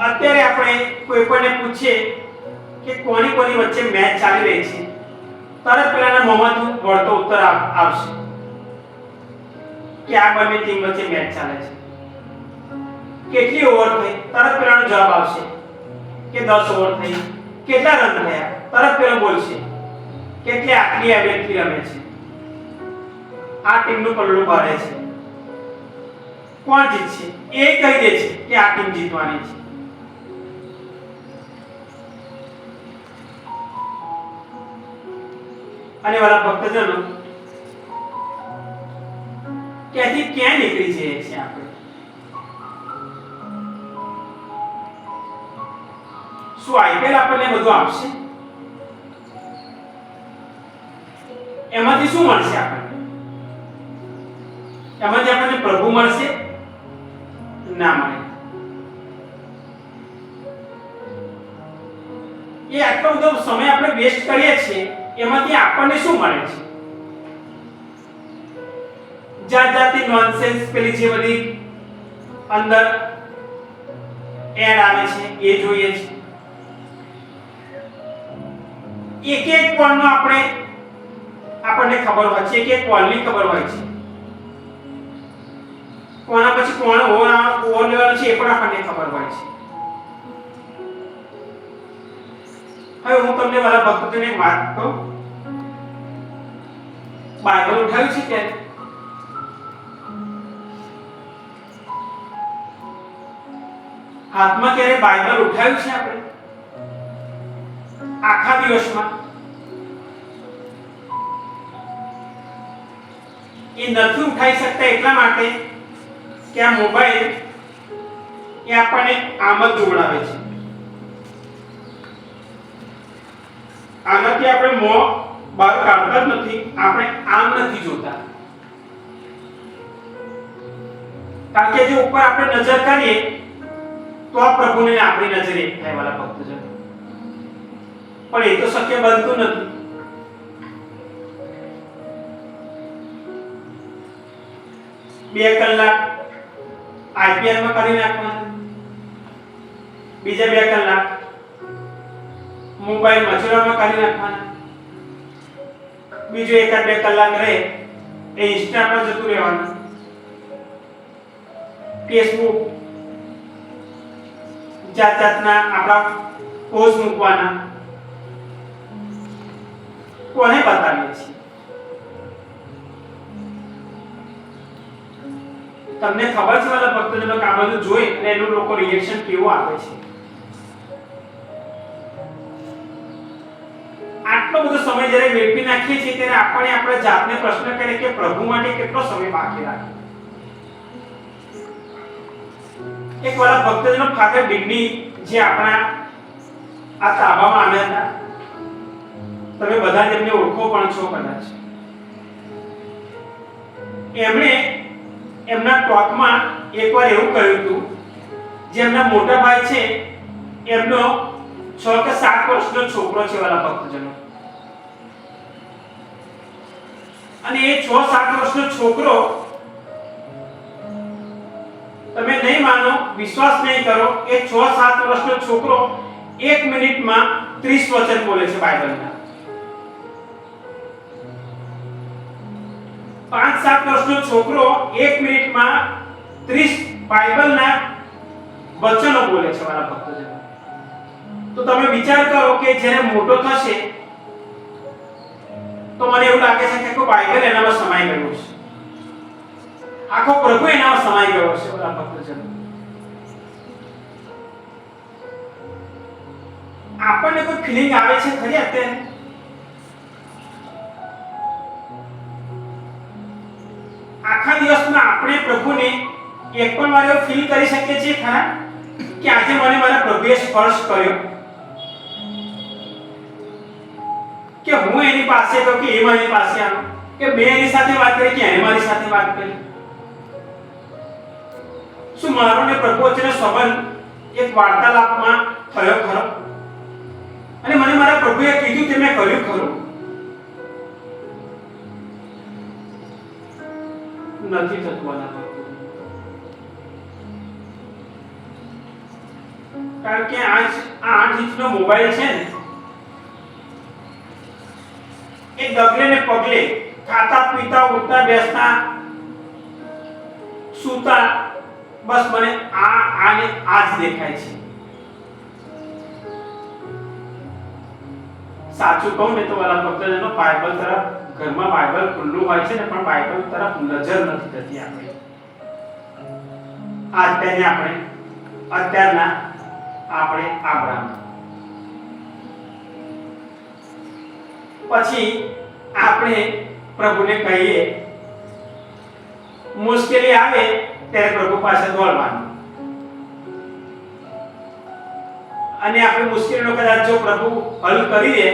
[SPEAKER 4] અત્યારે આપણે કોઈ પણ પૂછીએ કે કોની કોની વચ્ચે મેચ ચાલી રહી છે, તરત પેલાના મોંમાંથી વળતો ઉત્તર આવશે કે આ બંને ટીમ વચ્ચે મેચ ચાલે છે. કેટલી ઓવર થઈ, તરત પેલાનો જવાબ આવશે કે 10 ઓવર થઈ. કેટલા રન થયા, તરત પેલો બોલશે કેટલી આટલી એવરેજથી રમે છે, આ ટીમનું પલ્લું ભારે છે, કોણ જીતશે એ કહી દે છે કે આ ટીમ જીતવાની છે. અને વાલા ભક્તજનો ક્યાંથી ક્યાં નીકળી જઈએ છીએ આપણે? શું IPL આપણને બધું આપશે? એમાંથી શું મળશે આપણને? એમાંથી આપણને પ્રભુ મળશે? ના મળે. એ આટલો બધો સમય આપણે વેસ્ટ કરીએ છીએ, એમાંથી આપણને શું મળે છે? જાત જાતની નોનસેન્સ પેલી જે બધી અંદર એડ આવે છે એ જોઈએ છે. એક એક કોલનો આપણને ખબર હોય છે, એક એક કોલની ખબર હોય છે, કોના પછી કોણ ઓવર લેવાનું છે એ પણ આપણને ખબર હોય છે. હવે હું તમને મારા ભક્તોને એક વાત કહું. બાઇબલ ઉઠાવ્યું છે ક્યારે? હાથમાં ક્યારે બાઇબલ ઉઠાવ્યું છે આપણે? આખા દિવસમાં એ નથી ઉઠાઈ શકતા એટલા માટે કે આ મોબાઈલ એ આપણને આમ જ દોડાવે છે. આનાથી આપણે મોં બહાર કાઢતા જ નથી, આપણે આમ નથી જોતા. કારણ કે જે ઉપર આપણે નજર કરીએ તો આ પ્રભુને આપણી નજરે થાય વાલા ભક્તજનો. પણ એ તો શક્ય બનતું નથી. બે કલાક IPL માં કરી નાખવાના, બીજા 2 કલાક મોબાઈલ મચરામાં કરી નાખવાના, બીજો 1-2 કલાક રહે એ ઇન્સ્ટા પર જતું રહેવાનું, ફેસબુક જાતના આપણા પોસ્ટ મૂકવાના. કોને બતાવીએ છીએ? તમને ખબર છે વાલા ભક્તજનો કે આ બધું જોઈ અને એનું લોકો રિએક્શન કેવું આપે છે? આટલો બધો સમય જ્યારે વેડફી નાખીએ છીએ ત્યારે આપણે આપણા જાતને પ્રશ્ન કરીએ કે પ્રભુ માટે કેટલો સમય બાકી રાખીએ. એક વાલા ભક્તજનો ફાધર ડિગ્ની જે આપણા આ તાબામાં આવ્યા હતા, તમે બધા જ એમને ઓળખો પણ છો કદાચ. એમણે એમના ટોકમાં એકવાર એવું કહ્યું હતું, જે એમના મોટા ભાઈ છે એમનો 6 કે 7 વર્ષનો છોકરો છે વાલા ભક્તજનો, અને એ 6-7 વર્ષનો છોકરો, તમે નહીં માનો, વિશ્વાસ નહીં કરો, એ 6-7 વર્ષનો છોકરો 1 મિનિટમાં 30 વચન બોલે છે બાઇબલના. 5-7 વર્ષનો છોકરો 1 મિનિટમાં 30 બાઇબલના વચનો બોલે છે મારા ભક્તજનો. તો તમે વિચાર કરો કે જ્યારે મોટો થશે તો મને એવું લાગે છે કે આખો બાઇબલ એનામાં સમાઈ ગયો છે, આખો પ્રભુ એનામાં સમાઈ ગયો છે મારા ભક્તજનો. આપણને કોઈ ફીલિંગ આવે છે ખરી અત્યારે? આખા દિવસમાં આપણે પ્રભુને એક પણ વાર એવું ફીલ કરી શકીએ છીએ ખરા કે આજે મને મારા પ્રભુએ સ્પર્શ કર્યો, કે હું એની પાસે ગયો કે એ મારી પાસે આવ્યો, કે મેં એની સાથે વાત કરી કે એને મારી સાથે વાત કરી? શું મારો ને પ્રભુ વચ્ચેનો સંબંધ એક વાર્તાલાપમાં થયો ખરો? અને મને મારા પ્રભુએ કીધું કે મેં કર્યું ખરું? નથી થતું આના પર. કારણ કે આ 8 ઇંચનો મોબાઈલ છે ને, એ ડગલે ને પગલે, ખાતા પીતા ઉઠતા બેસતા સૂતા, બસ મને આને આ જ દેખાય છે. સાચું કહું ને તો વાલા ભક્તજનો, બાઇબલ તરફ, ઘરમાં બાઇબલ ખુલ્લું હોય છે ને, પણ બાઇબલ તરફ નજર નથી થતી આપણે. અત્યારના આપણે આબ્રાહમ, પછી આપણે પ્રભુને કહીએ, મુશ્કેલી આવે ત્યારે પ્રભુ પાસે દોડવાનું, અને આપણે મુશ્કેલીનો કદાચ જો પ્રભુ હલ કરી દે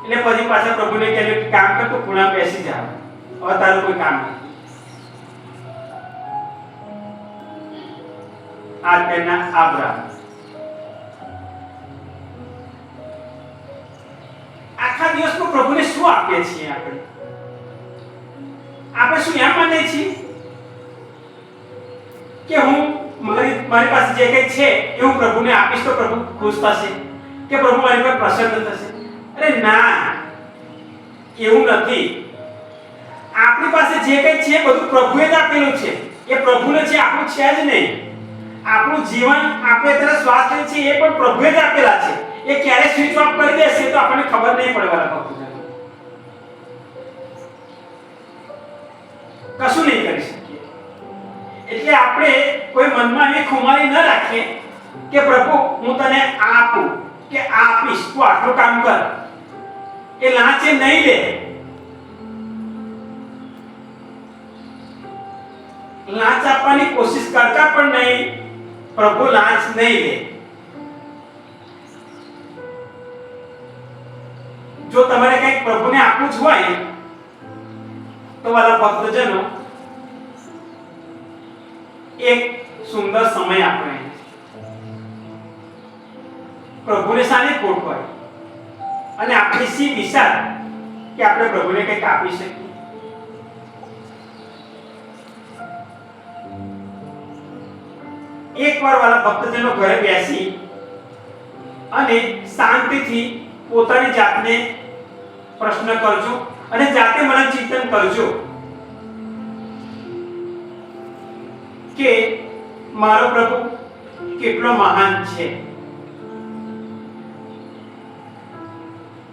[SPEAKER 4] એટલે પછી પાછા પ્રભુને કહીએ કે કામ કર, તું ખૂણા બેસી જા, હવે તારું કોઈ કામ નથી. આ તેના આબ્રાહમ. આખા દિવસમાં પ્રભુને શું આપીએ છીએ આપણે? આપણે શું એમ માનીએ છીએ કે હું મારી પાસે જે કંઈ છે એ હું પ્રભુને આપીશ તો પ્રભુ ખુશ થશે, કે પ્રભુ મારી પર પ્રસન્ન થશે? અરે ના, એવું નથી. આપણી પાસે જે કંઈ છે બધું પ્રભુએ જ આપેલું છે. એ પ્રભુને છે, આપણું છે જ નહીં. આપણું જીવન, આપણે અત્યારે શ્વાસ લઈએ છીએ એ પણ પ્રભુએ જ આપેલા છે. એ ક્યારે સ્વિચ ઓફ કરી દેશે તો આપણને ખબર નહીં પડે વાલા ભક્તજનો. કશું નહીં કરી શકીએ. એટલે આપણે કોઈ મનમાં એવી ખુમારી ન રાખીએ કે પ્રભુ હું તને આ આપું કે આ આપીશ, તું આટલું કામ કર. એ લાંચ એ નહીં લે. લાંચ આપવાની કોશિશ કરતા પણ નહીં. પ્રભુ લાંચ નહીં લે. જો તમારે કંઈક પ્રભુને આપવું જ હોય તો વાલા ભક્તજનો એક સુંદર સમય આપણે પ્રભુને સાને ખોટ હોય અને આપણી સી દિશા કે આપણે પ્રભુને કંઈક આપી શકીએ. એકવાર વાલા ભક્તજનો ઘરે બેસી અને શાંતિથી પોતાની જાતને પ્રશ્ન કરજો અને જાતે મનન ચિંતન કરજો કે મારો પ્રભુ કેટલો મહાન છે.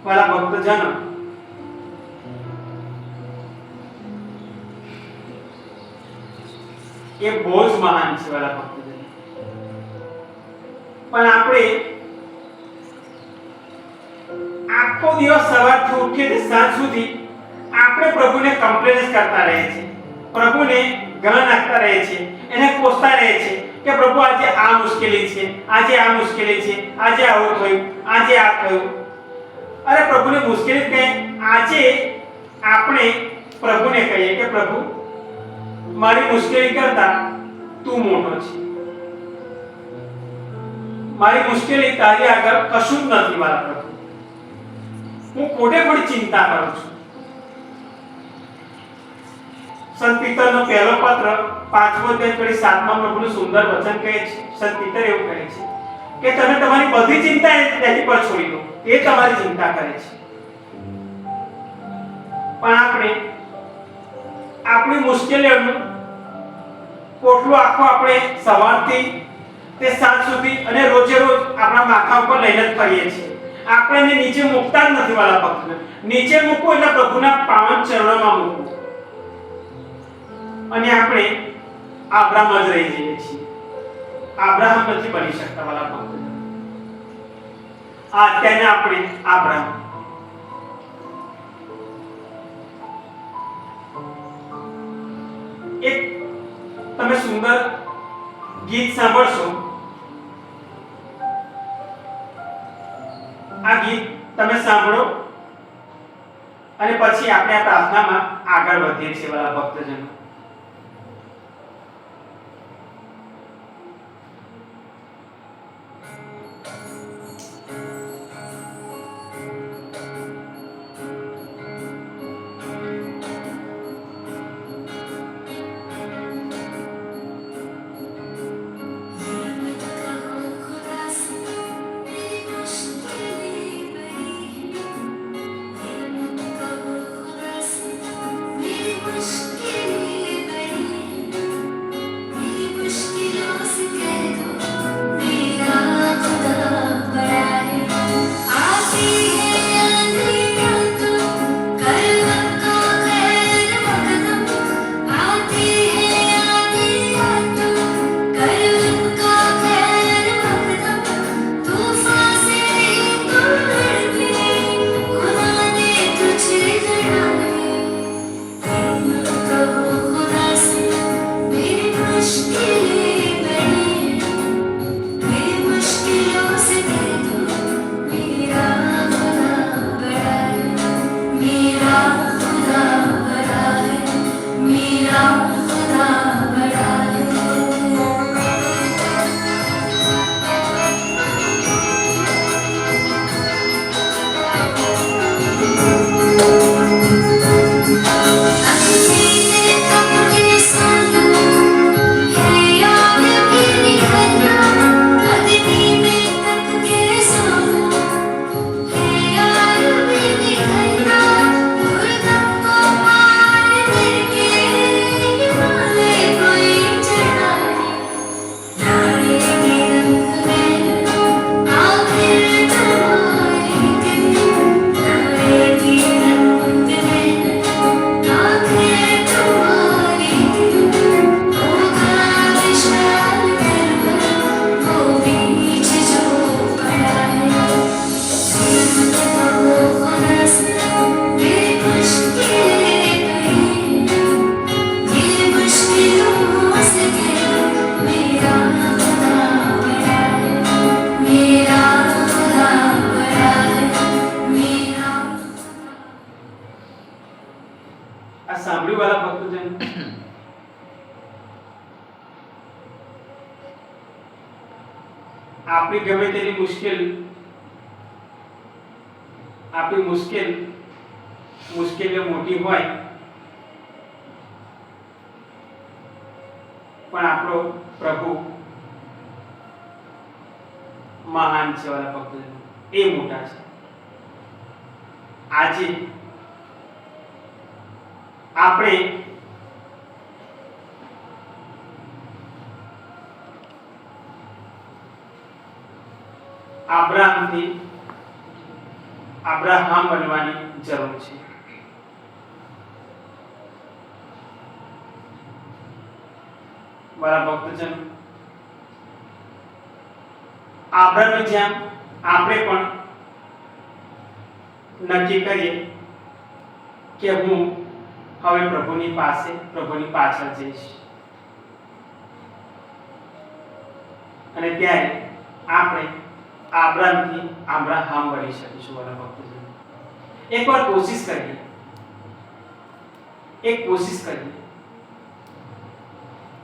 [SPEAKER 4] વાલા ભક્તજનો એ બહુ જ મહાન છે વાલા ભક્તજનો. પણ આપણે આખો દિવસ સવારથી ઉઠીએ તે સાંજ સુધી આપણે પ્રભુને કમ્પ્લેન કરતા રહે છે, પ્રભુને ગાળ નાખતા રહે છે, એને કોસતા રહે છે કે પ્રભુ આજે આ મુશ્કેલી છે, આજે આ મુશ્કેલી છે, આજે આવું થયું, આજે આ થયું. અરે પ્રભુને મુશ્કેલી કહે. આજે આપણે પ્રભુને કહીએ કે પ્રભુ મારી મુશ્કેલી કરતા તું મોટો છે. મારી મુશ્કેલી તારી આગળ કશું જ નથી મારા પ્રભુ. હું કોટે પણ ચિંતા કરું છું. સંત પિતરનો પહેલો પત્ર 5મો અધ્યાય 7મા પ્રભુનું સુંદર વચન કહે છે. સંત પિતર એવું કહે છે કે તમે તમારી બધી ચિંતા એની પર છોડી દો, એ તમારી ચિંતા કરે છે. પણ આપણે આપણી મુશ્કેલીઓનું પોટલું આખો આપણે સવારથી તે સાંજ સુધી અને રોજે રોજ આપણા માથા ઉપર લઈને જ ફરીએ છીએ. આપણે એને નીચે મૂકતા જ નથી વાલા ભક્તને. નીચે મૂકવું એટલે પ્રભુના પાવન ચરણોમાં મૂકવું. અને આપણે આબ્રાહમ જ રહી જઈએ છીએ. આબ્રાહમ નથી બની શકતા વાલા ભક્તને. અત્યારે આપણે આબ્રાહમ. એક તમે સુંદર ગીત સાંભળશો. આ ગીત તમે સાંભળો અને પછી આપણે આ પ્રાર્થનામાં આગળ વધીએ છીએ વાલા ભક્તજનો.
[SPEAKER 3] Mushkil
[SPEAKER 4] આ સાંભળ્યું વાલા ભક્તજન? આપણી ગમે તેની મુશ્કેલીઓ મોટી હોય પણ આપણો પ્રભુ મહાન છે વાલા ભક્તજન, એ મોટા છે. આજે આપણે અબ્રાહમ બનવાની જરૂર છે. મારા ભક્તજન, અબ્રાહમની જેમ આપણે પણ નક્કી કરીએ કે હું હવે પ્રભુની પાછળ જઈશ, અને ત્યારે આપણે અબ્રાહમ બની શકીશું. મારા ભક્તજન, એકવાર કોશિશ કરીએ.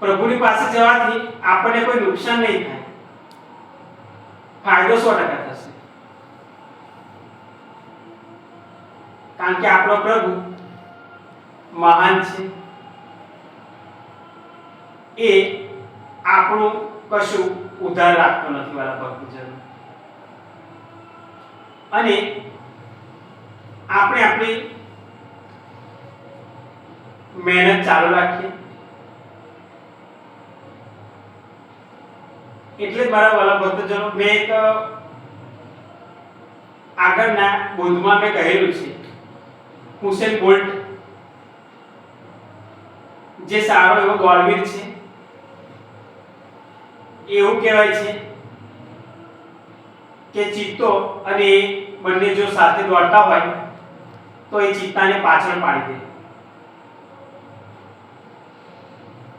[SPEAKER 4] પ્રભુની પાસે જવાથી આપણને કોઈ નુકસાન નહીં થાય, ફાયદો 100% થશે. કારણ કે આપણો પ્રભુ મહાન છે, એ આપણું કશું ઉધાર રાખતો નથી વાલા ભક્તજન. અને આપણે આપણી મહેનત ચાલુ રાખીએ. એટલે મારા વાલા ભક્તજનો, મેં એક આગળના બોધમાં મેં કહેલું છે, હુસેન બોલ્ટ જે સારો એવો દોડવીર છે, એવું કહેવાય છે કે ચિત્તો અને બંને જો સાથે દોડતા હોય તો એ ચિત્તાને પાછળ પાડી દે.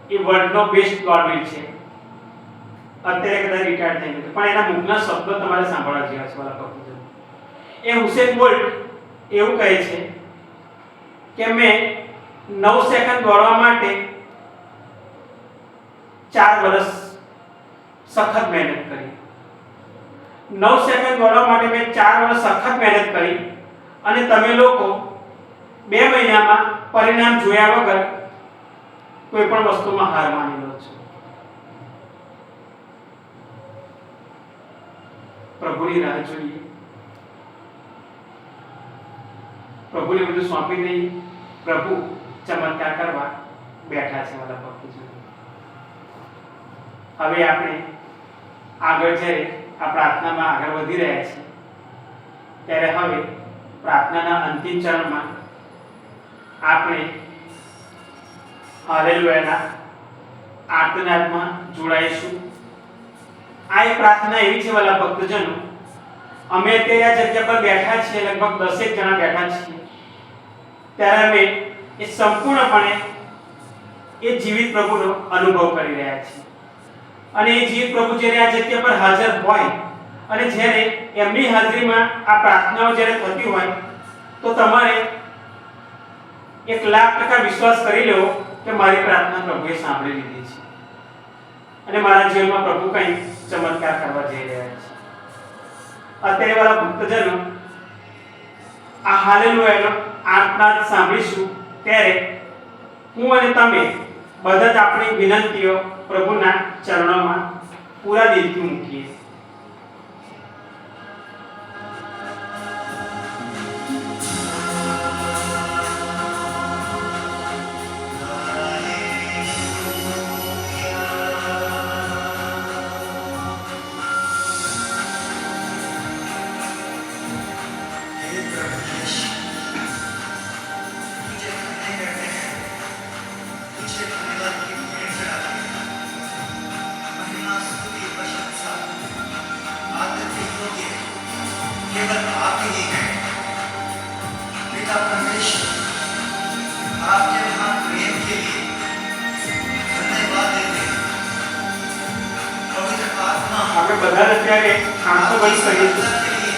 [SPEAKER 4] એ વર્લ્ડનો બેસ્ટ દોડવીર છે. અત્યારે કદાચ રિટાયર થઈ ગયો, પણ એના મુખના શબ્દો તમારે સાંભળવા જેવા છે વાલા ભક્તજનો. એ હુસેન બોલ્ટ એવું કહે છે કે મેં 9 સેકન્ડ દોડવા માટે 4 વર્ષ સખત મહેનત કરી. 9 સેકન્ડ દોડવા માટે મેં 4 વર્ષ સખત મહેનત કરી, અને તમે લોકો 2 મહિનામાં પરિણામ જોયા વગર કોઈ પણ વસ્તુમાં હાર માની લો છો. પ્રભુની રાહ જોઈએ, પ્રભુને બધું સોંપી દઈએ. પ્રભુ ચમત્કાર કરવા બેઠા છે વાલા ભક્તજનો. હવે આપણે આગળ જ્યારે આ પ્રાર્થનામાં આગળ વધી રહ્યા છીએ, ત્યારે હવે પ્રાર્થનાના અંતિમ ચરણમાં આપણે હાલેલુયાના આર્તનાદમાં જોડાઈશું. આ એક પ્રાર્થના એવી છે વાલા ભક્તજનો, અમે અત્યારે આ જગ્યા પર બેઠા છીએ, લગભગ 10 જણા બેઠા છીએ, ત્યારે અમે એ સંપૂર્ણપણે એ જીવિત પ્રભુનો અનુભવ કરી રહ્યા છીએ. અને એ જીવિત પ્રભુ જ્યારે આ જગ્યા પર હાજર હોય, અને જ્યારે એમની હાજરીમાં આ પ્રાર્થનાઓ જ્યારે થતી હોય, તો તમારે 1,00,000% વિશ્વાસ કરી લેવો કે મારી પ્રાર્થના પ્રભુએ સાંભળી લીધી છે, અને મારા જીવનમાં પ્રભુ કંઈ ચમત્કાર કરવા જઈ રહ્યા છે. અત્યારે વાળા ભક્તજનો, આ હાલેલુયાનો આર્તનાદ સાંભળીશું, ત્યારે હું અને તમે બધા જ આપણી વિનંતીઓ પ્રભુના ચરણોમાં પૂરા દિલથી મૂકીએ.
[SPEAKER 3] केवल आप ही हैं पिता परमेश्वर, आपके महान प्रेम के लिए धन्यवाद देते हैं. पवित्र आत्मा
[SPEAKER 4] આપણે બધા અત્યારે આંખો બંધ કરીએ છીએ,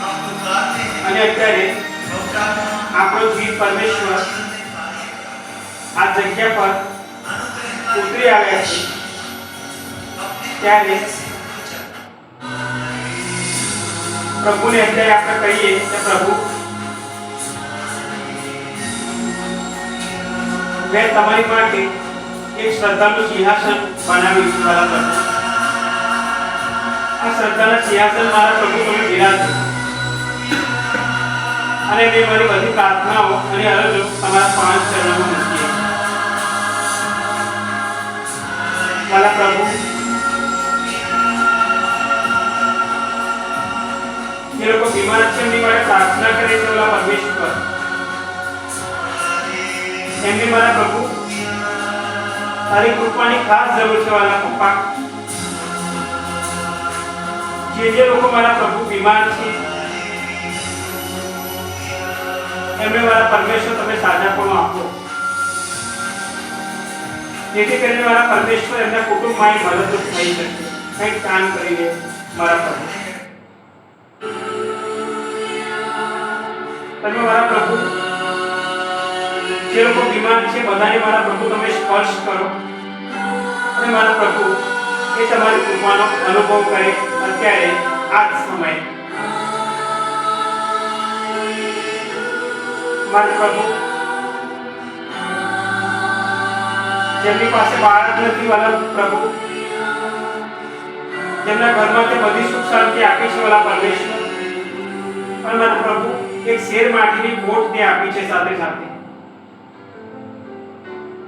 [SPEAKER 3] हम पुकारते हैं.
[SPEAKER 4] અને અત્યારે
[SPEAKER 3] पवित्र आत्मा
[SPEAKER 4] આપણો જીવ પરમેશ્વર આ જગ્યા પર ઉતરી આવ્યા છે ત્યારે પ્રભુને અત્યારે આપણે કહીએ કે પ્રભુ મેં તમારી માટે એક શ્રદ્ધાનું સિંહાસન બનાવ્યું છે મારા પ્રભુ. આ શ્રદ્ધાના સિંહાસન મારા પ્રભુ તમે બિરાજો અને મેં મારી બધી પ્રાર્થનાઓ અને અરજો તમારા પાંચ ચરણોમાં મૂકીએ. મારા પ્રભુ જે લોકો બીમાર છે એમની માટે પ્રાર્થના કરે છે ઓલા પરમેશ્વર એમને મારા પ્રભુ તારી કૃપાની ખાસ જરૂર છે વાલા પપ્પા. જે લોકો મારા પ્રભુ બીમાર છે એમને મારા પરમેશ્વર તમે સાજાપણું આપો જેથી કરીને મારા પરમેશ્વર એમના કુટુંબમાં મદદરૂપ થઈ શકે, કંઈક કામ કરીને મારા પ્રભુ તમે મારા પ્રભુ જે લોકો બીમાર છે બધાને મારા પ્રભુ તમે સ્પર્શ કરો અને મારા પ્રભુ એ તમારી કૃપાનો અનુભવ કરે અત્યારે આ જ સમયે. મારા પ્રભુ જેમની પાસે બાળક નથી વાલા પ્રભુ જેમના ઘરમાં તે બધી સુખ શાંતિ આપી છે વાલા પરમેશ્વર પણ મારા પ્રભુ એક શેર માટીની કોટ તે આપી છે સાથે સાથે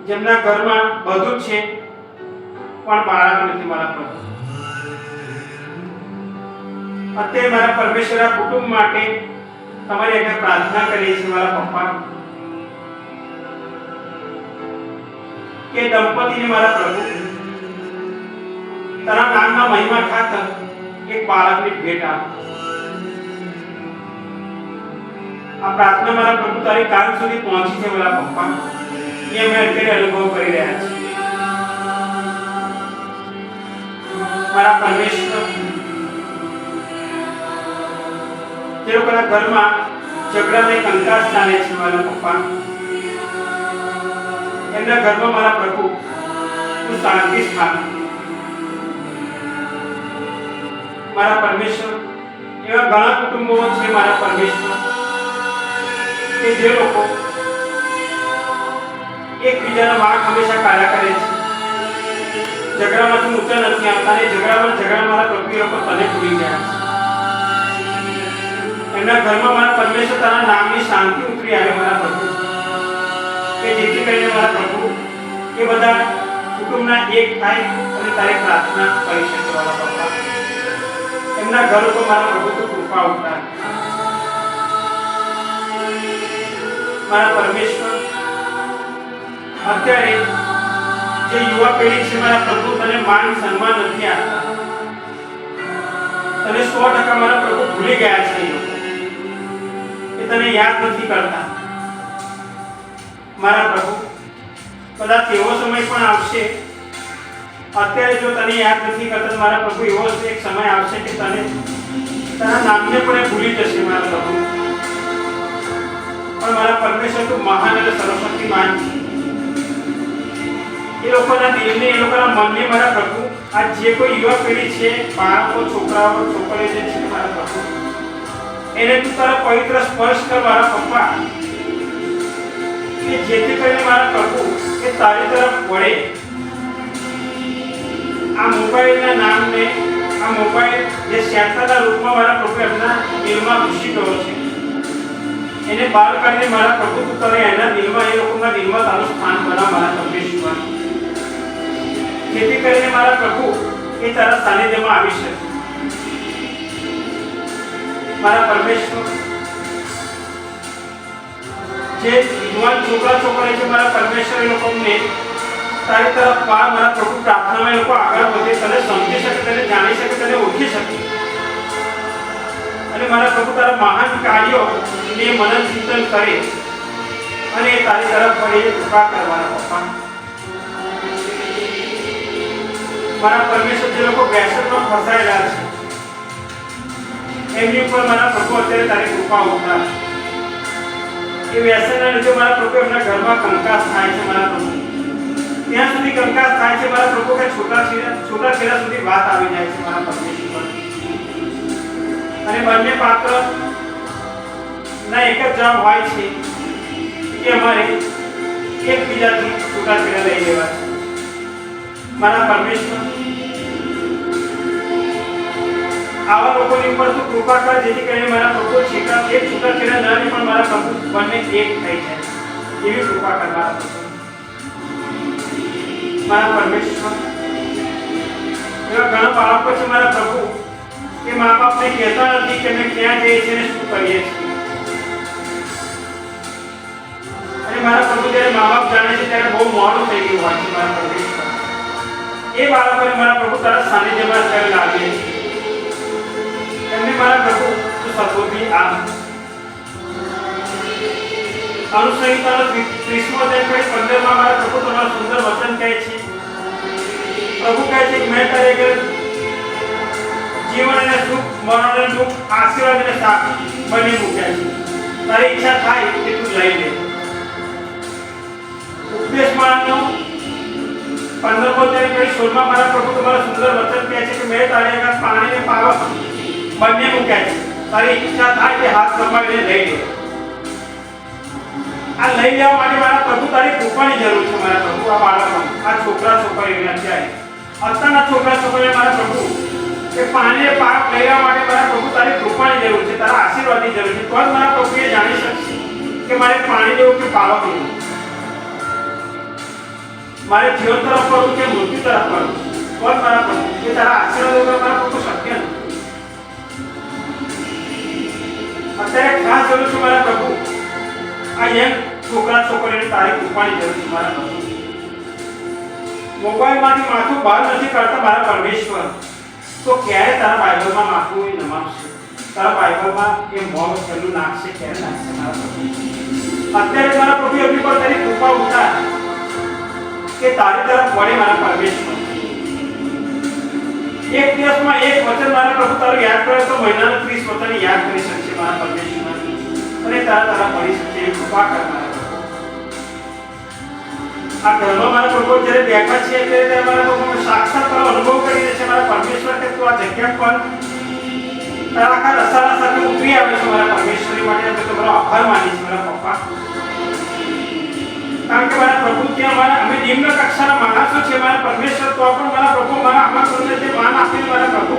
[SPEAKER 4] જેમના ઘરમાં બધું જ છે પણ બાળક નથી મારા પ્રભુ. અત્યારે મારા પરમેશ્વર આ કુટુંબ માટે તમારી આગળ પ્રાર્થના કરીએ છીએ મારા પપ્પા કે દંપતીને મારા પ્રભુ તારા નામના મહિમા ખાતર એક બાળકની ભેટ આપો. આ પ્રાર્થના મારા પ્રભુ તારી કાન સુધી પહોંચી છે મારા પપ્પા એ અમે અત્યારે અનુભવ કરી રહ્યા છીએ. મારા પરમેશ્વર જે લોકોના ઘરમાં ઝઘડાને કંકાસ ચાલે છે મારા પપ્પા એમના ઘરમાં મારા પ્રભુ તું શાંતિ સ્થાન મારા પરમેશ્વર. એવા ઘણા કુટુંબો છે મારા પરમેશ્વર કે જે લોકો એકબીજાના માર્ગ હંમેશા કાઢ્યા કરે છે, ઝઘડામાંથી ઊંચા નથી આવતા અને ઝઘડા મારા પ્રભુ લોકો તને ભૂલી ગયા છે. એમના ઘરમાં મારા પરમેશ્વર તારા નામની શાંતિ ઉતરી આવે મારા પ્રભુ કે જેથી કરીને મારા પ્રભુ એ બધા કુટુંબના એક થાય અને તારી પ્રાર્થના કરી શકે મારા પપ્પા. એમના ઘર ઉપર મારા પ્રભુ તું કૃપા ઉતાર મારા પરમેશ્વર. અત્યારે જે યુવા પેઢી છે મારા પ્રભુ તને માન સન્માન નથી આપતા, તને 100% મારા પ્રભુ ભૂલી ગયા છે એ તને યાદ નથી કરતા મારા પ્રભુ. કદાચ એવો સમય પણ આવશે અત્યારે જો તને યાદ નથી કરતા મારા પ્રભુ એવો એક સમય આવશે કે તને તારા નામને પણ ભૂલી જશે મારા પ્રભુ. પણ મારા પરમેશ્વર તું મહાન અને સર્વશક્તિમાન છે. એ લોકોના દિલને એ લોકોના મનને મારા પ્રભુ આ જે કોઈ યુવા પેઢી છે બાળકો છોકરાઓ છોકરીઓ જે છે મારા પ્રભુ એને તું તારા પવિત્ર સ્પર્શ કર મારા પપ્પા કે જેથી કરીને મારા પ્રભુ એ તારી તરફ વળે. આ મોબાઈલના નામને આ મોબાઈલ જે શેતાના રૂપમાં મારા પ્રભુ એમના દિલમાં ઘૂસી ગયો છે એને બહાર કાઢીને મારા પ્રભુ તું તારે એના દિલમાં એ લોકોના દિલમાં તારું સ્થાન બના મારા પરમેશ્વર જેથી કરીને મારા પ્રભુ એ તારા સાનિધ્યમાં આવી શકે મારા પરમેશ્વર. જે યુવાન છોકરા છોકરી છે મારા પરમેશ્વર એ લોકોને તારી તરફ મારા પ્રભુ પ્રાર્થનામાં એ લોકો આગળ વધે, તને સમજી શકે, તને જાણી શકે, તને ઓળખી શકે અને મારા પ્રભુ તારા મહાન કાર્યો ને મનન ચિંતન કરે અને તારી તરફ વળે કૃપા કરવાના પપ્પા. મારા પરમેશ્વર જે લોકો વ્યસનમાં ફસાયેલા છે એમની ઉપર મારા પ્રભુ અત્યારે તારી કૃપા ઉતાર. એ વ્યસનના લીધે મારા પ્રભુ એમના ઘરમાં કંકાસ થાય છે મારા પ્રભુ. ત્યાં સુધી કંકાસ થાય છે મારા પ્રભુ કે છૂટાછેડા સુધી વાત આવી જાય છે મારા પરમેશ્વર. અને બંને પાત્ર ના એક જ જવાબ હોય છે કે અમારે એકબીજાથી છૂટાછેડા લઈ લેવા છે મારા પરમેશ્વર. આવા લોકોની ઉપર તું કૃપા કર જેથી કરીને મારા પ્રભુ છૂટાછેડા ન રહે પણ મારા પ્રભુ બંને એક થઈ જાય એવી કૃપા કર મારા પ્રભુ. મારા પરમેશ્વર એવા ઘણા બાળકો છે મારા પ્રભુ કે મા બાપને કહેતા નથી કે અમે ક્યાં જઈએ છીએ અને શું કરીએ છીએ. અને મારા પ્રભુ જ્યારે મા બાપ જાણે છે ત્યારે બહુ મોડું થઈ ગયું હોય છે મારા પરમેશ્વર. એ બાળકોને મારા પ્રભુ તારા સાનિધ્યમાં અત્યારે લાવીએ છીએ. એમને મારા પ્રભુ તું સદબુદ્ધિ આપ. અનુસંહિતાનો 30મો અધ્યાય 15 માં મારા પ્રભુ તમારું સુંદર વચન કહે છે. પ્રભુ કહે છે કે મેં તારે ઘરે જીવન અને સુખ, મરણ અને દુઃખ, આશીર્વાદ અને શાપ બંને મૂક્યા છે. તારી ઈચ્છા થાય કે તું લઈ લે. ઉપદેશમાળાનો 15મો અધ્યાય 16 માં મારા પ્રભુ તમારું સુંદર વચન કહે છે કે મેં તારે ઘરે પાણી અને પાવક બંને મૂક્યા છે. તારી ઈચ્છા થાય કે હાથ લંબાવીને લઈ લે. આ લઈ લેવા માટે મારા પ્રભુ તારી કૃપાની જરૂર છે મારા પ્રભુ. આ બાળકો, આ છોકરા છોકરીઓને અત્યારના છોકરા છોકરીઓ મારા પ્રભુ કે પાણી પાક લઈ લેવા માટે મારા પ્રભુ તારી કૃપાની જરૂર છે, તારા આશીર્વાદની જરૂર છે. તો જ મારા પ્રભુ એ જાણી શકશે કે મારે પાણી લેવું કે પાવક લેવું, મારે જીવન તરફ પડવું કે મૃત્યુ તરફ પડવું. તો જ મારા પ્રભુ કે તારા આશીર્વાદ વગર મારા પ્રભુ શક્ય નથી. અત્યારે ખાસ જરૂર છે મારા પ્રભુ આ યંગ છોકરા છોકરીઓને તારી કૃપાની જરૂર છે મારા પ્રભુ. મોબાઈલમાંથી માથું બહાર નથી કરતા મારા પરમેશ્વર, તો ક્યારે તારા બાઇબલમાં માથું એ નમાવશે, તારા બાઇબલમાં એ મોં છેલ્લું નાખશે, ક્યારે નાખશે મારા પ્રભુ. અત્યારે મારા પ્રભુ એમની પર તારી કૃપા ઉતાર કે તારી તરફ વળે મારા પરમેશ્વર. એક દિવસમાં એક વચન મારા પ્રભુ તારું યાદ કરે તો મહિનાનું 30 વચન યાદ કરી શકશે મારા પરમેશ્વર, અને તારા પડી શકશે એ કૃપા કર મારા પ્રભુ. આ ઘરમાં મારા પ્રભુ જ્યારે બેઠા છે ત્યારે મારા પ્રભુ સાક્ષાત તારો અનુભવ કરી છે મારા પરમેશ્વર કે તું આ જગ્યા પર તારા આખા રસાલા સાથે ઉતરી આવે છે મારા પરમેશ્વરી માટે અમે તમારો આભાર માનીએ છીએ મારા પપ્પા. કારણ કે મારા પ્રભુ ત્યાં અમે નિમ્ન કક્ષાના માણસો છે મારા પરમેશ્વર, તો પણ મારા પ્રભુ મારા આમાં જે માન આપીને મારા પ્રભુ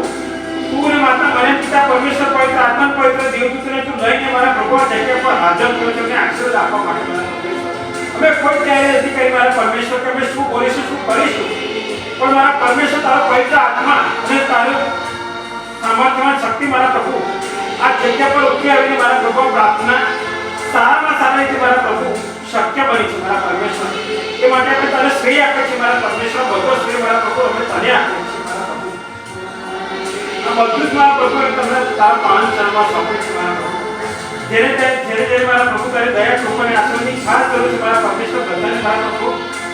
[SPEAKER 4] તું ને માતા મને પિતા પરમેશ્વર પવિત્ર આત્મા પવિત્ર દેવદૂતને તું લઈને મારા પ્રભુ આ જગ્યા પર હાજર થયો છે અને આશીર્વાદ આપવા માટે મારા પરમેશ્વર. અમે કોઈ તૈયારી નથી કરી મારા પરમેશ્વર કે અમે શું બોલીશું શું કરીશું, પણ મારા પરમેશ્વર તારો પવિત્ર આત્મા અને તારો સામર્થ્યવાન શક્તિ મારા પ્રભુ આ જગ્યા પર ઉતરી આવીને મારા પ્રભુ પ્રાર્થના સારામાં સારી રીતે મારા પ્રભુ શક્ય બની છે મારા પરમેશ્વર. એ માટે આપણે તને શ્રેય આપે છે મારા પરમેશ્વર, બધો શ્રેય મારા પ્રભુ અમે તને આપીએ છીએ મારા પ્રભુ. આ બધું જ મારા પ્રભુ તમને તારા પાવન ચરણમાં સોંપે છે મારા પ્રભુ. જેને મારા પ્રભુ તારી દયા કૃપા અને આશીર્વાદની ખાસ જરૂર છે મારા પરમેશ્વર બધાને મારા પ્રભુ.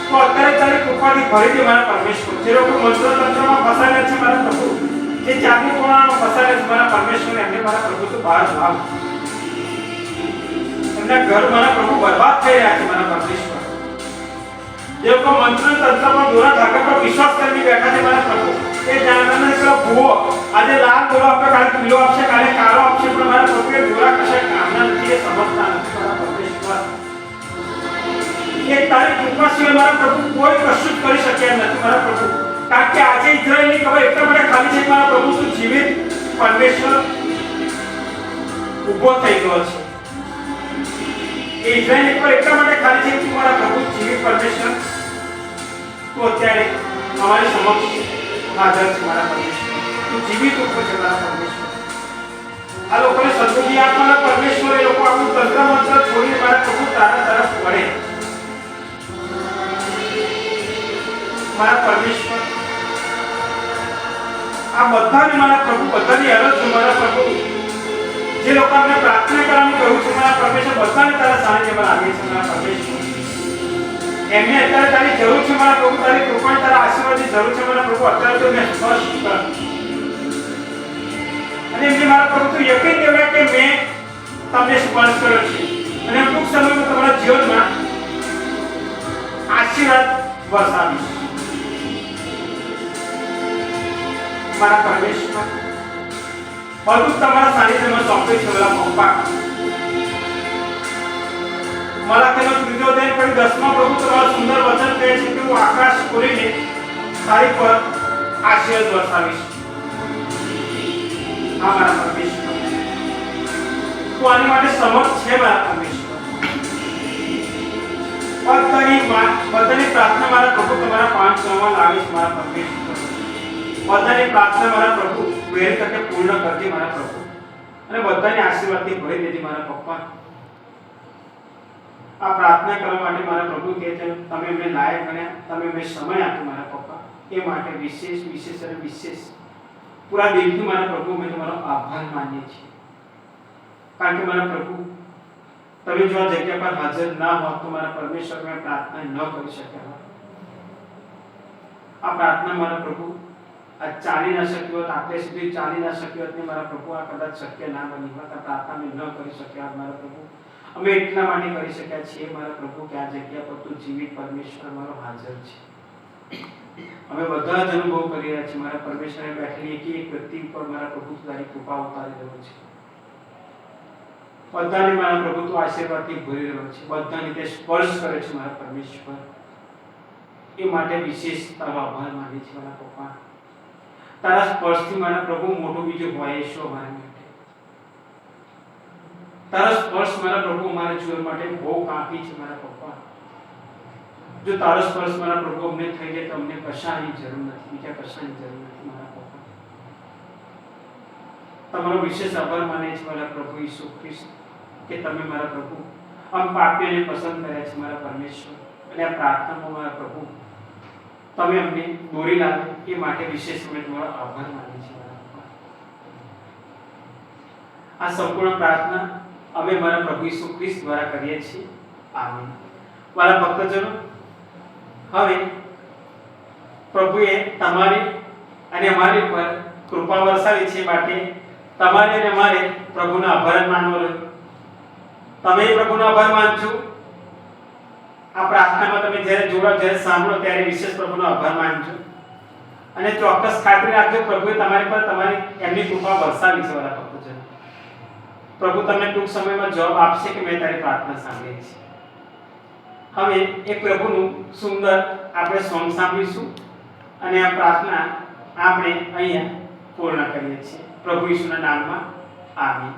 [SPEAKER 4] તો અત્યારે તારી કૃપાથી ભરી દે મારા પરમેશ્વર. જે લોકો મંત્રતંત્રમાં ફસાયેલા છે મારા પ્રભુ, જે ચાકુ કોણામાં ફસાયેલા છે મારા પરમેશ્વર, એમને મારા પ્રભુ તો બહાર લાવ. એમના ઘર મારા પ્રભુ બરબાદ થઈ રહ્યા છે મારા પરમેશ્વર. જે લોકો મંત્રતંત્રમાં દોરા ધાગા પર વિશ્વાસ કરી બેઠા છે મારા પ્રભુ, એ જાણતા નથી કે ભૂવો આજે લાલ દોરો આપે, કાલે પીળો આપશે, કાલે કાળો આપશે, પણ મારા પ્રભુ એ દોરા કશાય કામના નથી, એ સમજતા નથી મારા પરમેશ્વર. એ તારી કૃપા સિવાય મારા પ્રભુ કોઈ કશું જ કરી શક્યા નથી મારા પ્રભુ. કારણ કે આજે ઇઝરાયલની ખબર એટલા માટે ખાલી છે મારા પ્રભુ તું જીવિત પરમેશ્વર ઊભો થઈ ગયો છે. એ ઇઝરાયલની ખબર એટલા માટે ખાલી છે તું મારા પ્રભુ જીવિત પરમેશ્વર તું અત્યારે અમારી સમક્ષ હાજર છે મારા પરમેશ્વર. તું જીવિત ઊભો છે મારા પરમેશ્વર. આ લોકોને સદબુદ્ધિ આપ મારા પરમેશ્વર. એ લોકો આપણું તંત્ર મંત્ર છોડીને મારા પ્રભુ તારા તરફ વળે મારા પરમેશ્વર. આ બધાને મારા પ્રભુ બધાની અરજ છે મારા પ્રભુ. જે લોકો અમને પ્રાર્થના કરવાનું કહ્યું છે મારા પરમેશ્વર, બધાને તારા સાનિધ્યમાં લાવીએ છે મારા પરમેશ્વર. એમને અત્યારે તારી જરૂર છે મારા પ્રભુ, તારી કૃપાની તારા આશીર્વાદની જરૂર છે મારા પ્રભુ. અત્યારે તો મેં સ્પર્શ કર અને એમને મારા પ્રભુ તું યકીન દેવડાય કે મેં તમને સ્પર્શ કર્યો છે અને ટૂંક સમયમાં વસાવીશ. મારા પરમેશ્વર, બધું તમારા સાનિધ્યમાં સોંપીશ. મારા પપ્પા, મલાખીનો 3જો અધ્યાય પછી 10મા પ્રભુ તમારું સુંદર વચન કહે છે કે હું આકાશ ખોલીને તારી પર આશીર્વાદ વરસાવીશ. હા મારા પરમેશ્વર, તું આની માટે સમર્થ છે. મારા પરમેશ્વર, બધાની પ્રાર્થના મારા પ્રભુ તમારા 5 ચરણમાં લાવીશ. મારા પરમેશ્વર, બધાની પ્રાર્થના મારા પ્રભુ વહેલી તકે પૂર્ણ કરજે. મારા પ્રભુ, અને બધાની આશીર્વાદથી ભરી દેજે. મારા પપ્પા, આ પ્રાર્થના કરવા માટે મારા પ્રભુ કે તમે એમને લાયક ગણ્યા, તમે એમને સમય આપ્યો. મારા પપ્પા, એ માટે વિશેષ પૂરા દિલથી મારા પ્રભુ અમે તમારો આભાર માનીએ છીએ. કારણ કે મારા પ્રભુ, તમે જો આ જગ્યા પર હાજર ના હોત તો મારા પરમેશ્વર મેં પ્રાર્થના ન કરી શક્યા. આ પ્રાર્થના મારા પ્રભુ આ ચાલી ના શક્યો હોત, આપણે સુધી ચાલી ના શક્યો હોત ને મારા પ્રભુ આ કદાચ શક્ય ના બની હોત. આ પ્રાર્થના અમે ન કરી શક્યા. મારા પ્રભુ, અમે એટલા માટે કરી શક્યા છીએ મારા પ્રભુ કે આ જગ્યા પર તું જીવિત પરમેશ્વર મારો હાજર છે. અમે બધા જ અનુભવ કરી રહ્યા છીએ મારા પરમેશ્વરે બેઠેલી એક વ્યક્તિ ઉપર મારા પ્રભુ તારી કૃપા ઉતારી રહ્યો છે. બધાને મારા પ્રભુ તું આશીર્વાદથી ભરી રહ્યો છે. બધાને તે સ્પર્શ કરે છે મારા પરમેશ્વર. એ માટે વિશેષ તારો આભાર માની છે મારા પપ્પા. તારા સ્પર્શથી મારા પ્રભુ મોટું બીજું હોય શું અમારા માટે. તારો સ્પર્શ મારા પ્રભુ અમારા જીવન માટે બહુ કાફી છે મારા પપ્પા. જો તારો સ્પર્શ મારા પ્રભુ અમને થઈ જાય તો અમને કશાની જરૂર નથી, બીજા કશાની જરૂર નથી મારા પપ્પા. તમારો વિશેષ આભાર માને છે મારા પ્રભુ ઈસુ ખ્રિસ્ત કે તમે મારા પ્રભુ આમ પાપીઓને પસંદ કર્યા છે મારા પરમેશ્વર. અને આ પ્રાર્થનામાં મારા પ્રભુ તમે અમને દોરી લાવે એ માટે વિશેષ અમે તમારો આભાર માનીએ છીએ મારા પપ્પા. આ સંપૂર્ણ પ્રાર્થના અમે મારા પ્રભુ ઈસુ ખ્રિસ્ત દ્વારા કરીએ છીએ. આમીન. મારા ભક્તજનો, હવે પ્રભુએ તમારી અને અમારી પર કૃપા વરસાવી છે માટે તમારે અને અમારે પ્રભુનો આભાર માનવો રહ્યો. તમે પ્રભુનો આભાર માનજો. આ પ્રાર્થનામાં તમે જ્યારે સાંભળો ત્યારે વિશેષ પ્રભુનો આભાર માનજો. અને ચોક્કસ ખાતરી રાખજો પ્રભુએ તમારી પર એમની કૃપા વરસાવી છે. મારા ભક્તજનો, પ્રભુ તમને ટૂંક સમયમાં જવાબ આપશે કે મેં તારી પ્રાર્થના સાંભળી છે. હવે એક પ્રભુનું સુંદર આપણે સોંગ સાંભળીશું અને આ પ્રાર્થના આપણે અહીંયા પૂર્ણ કરીએ છીએ. પ્રભુ ઈસુના નામમાં આમીન.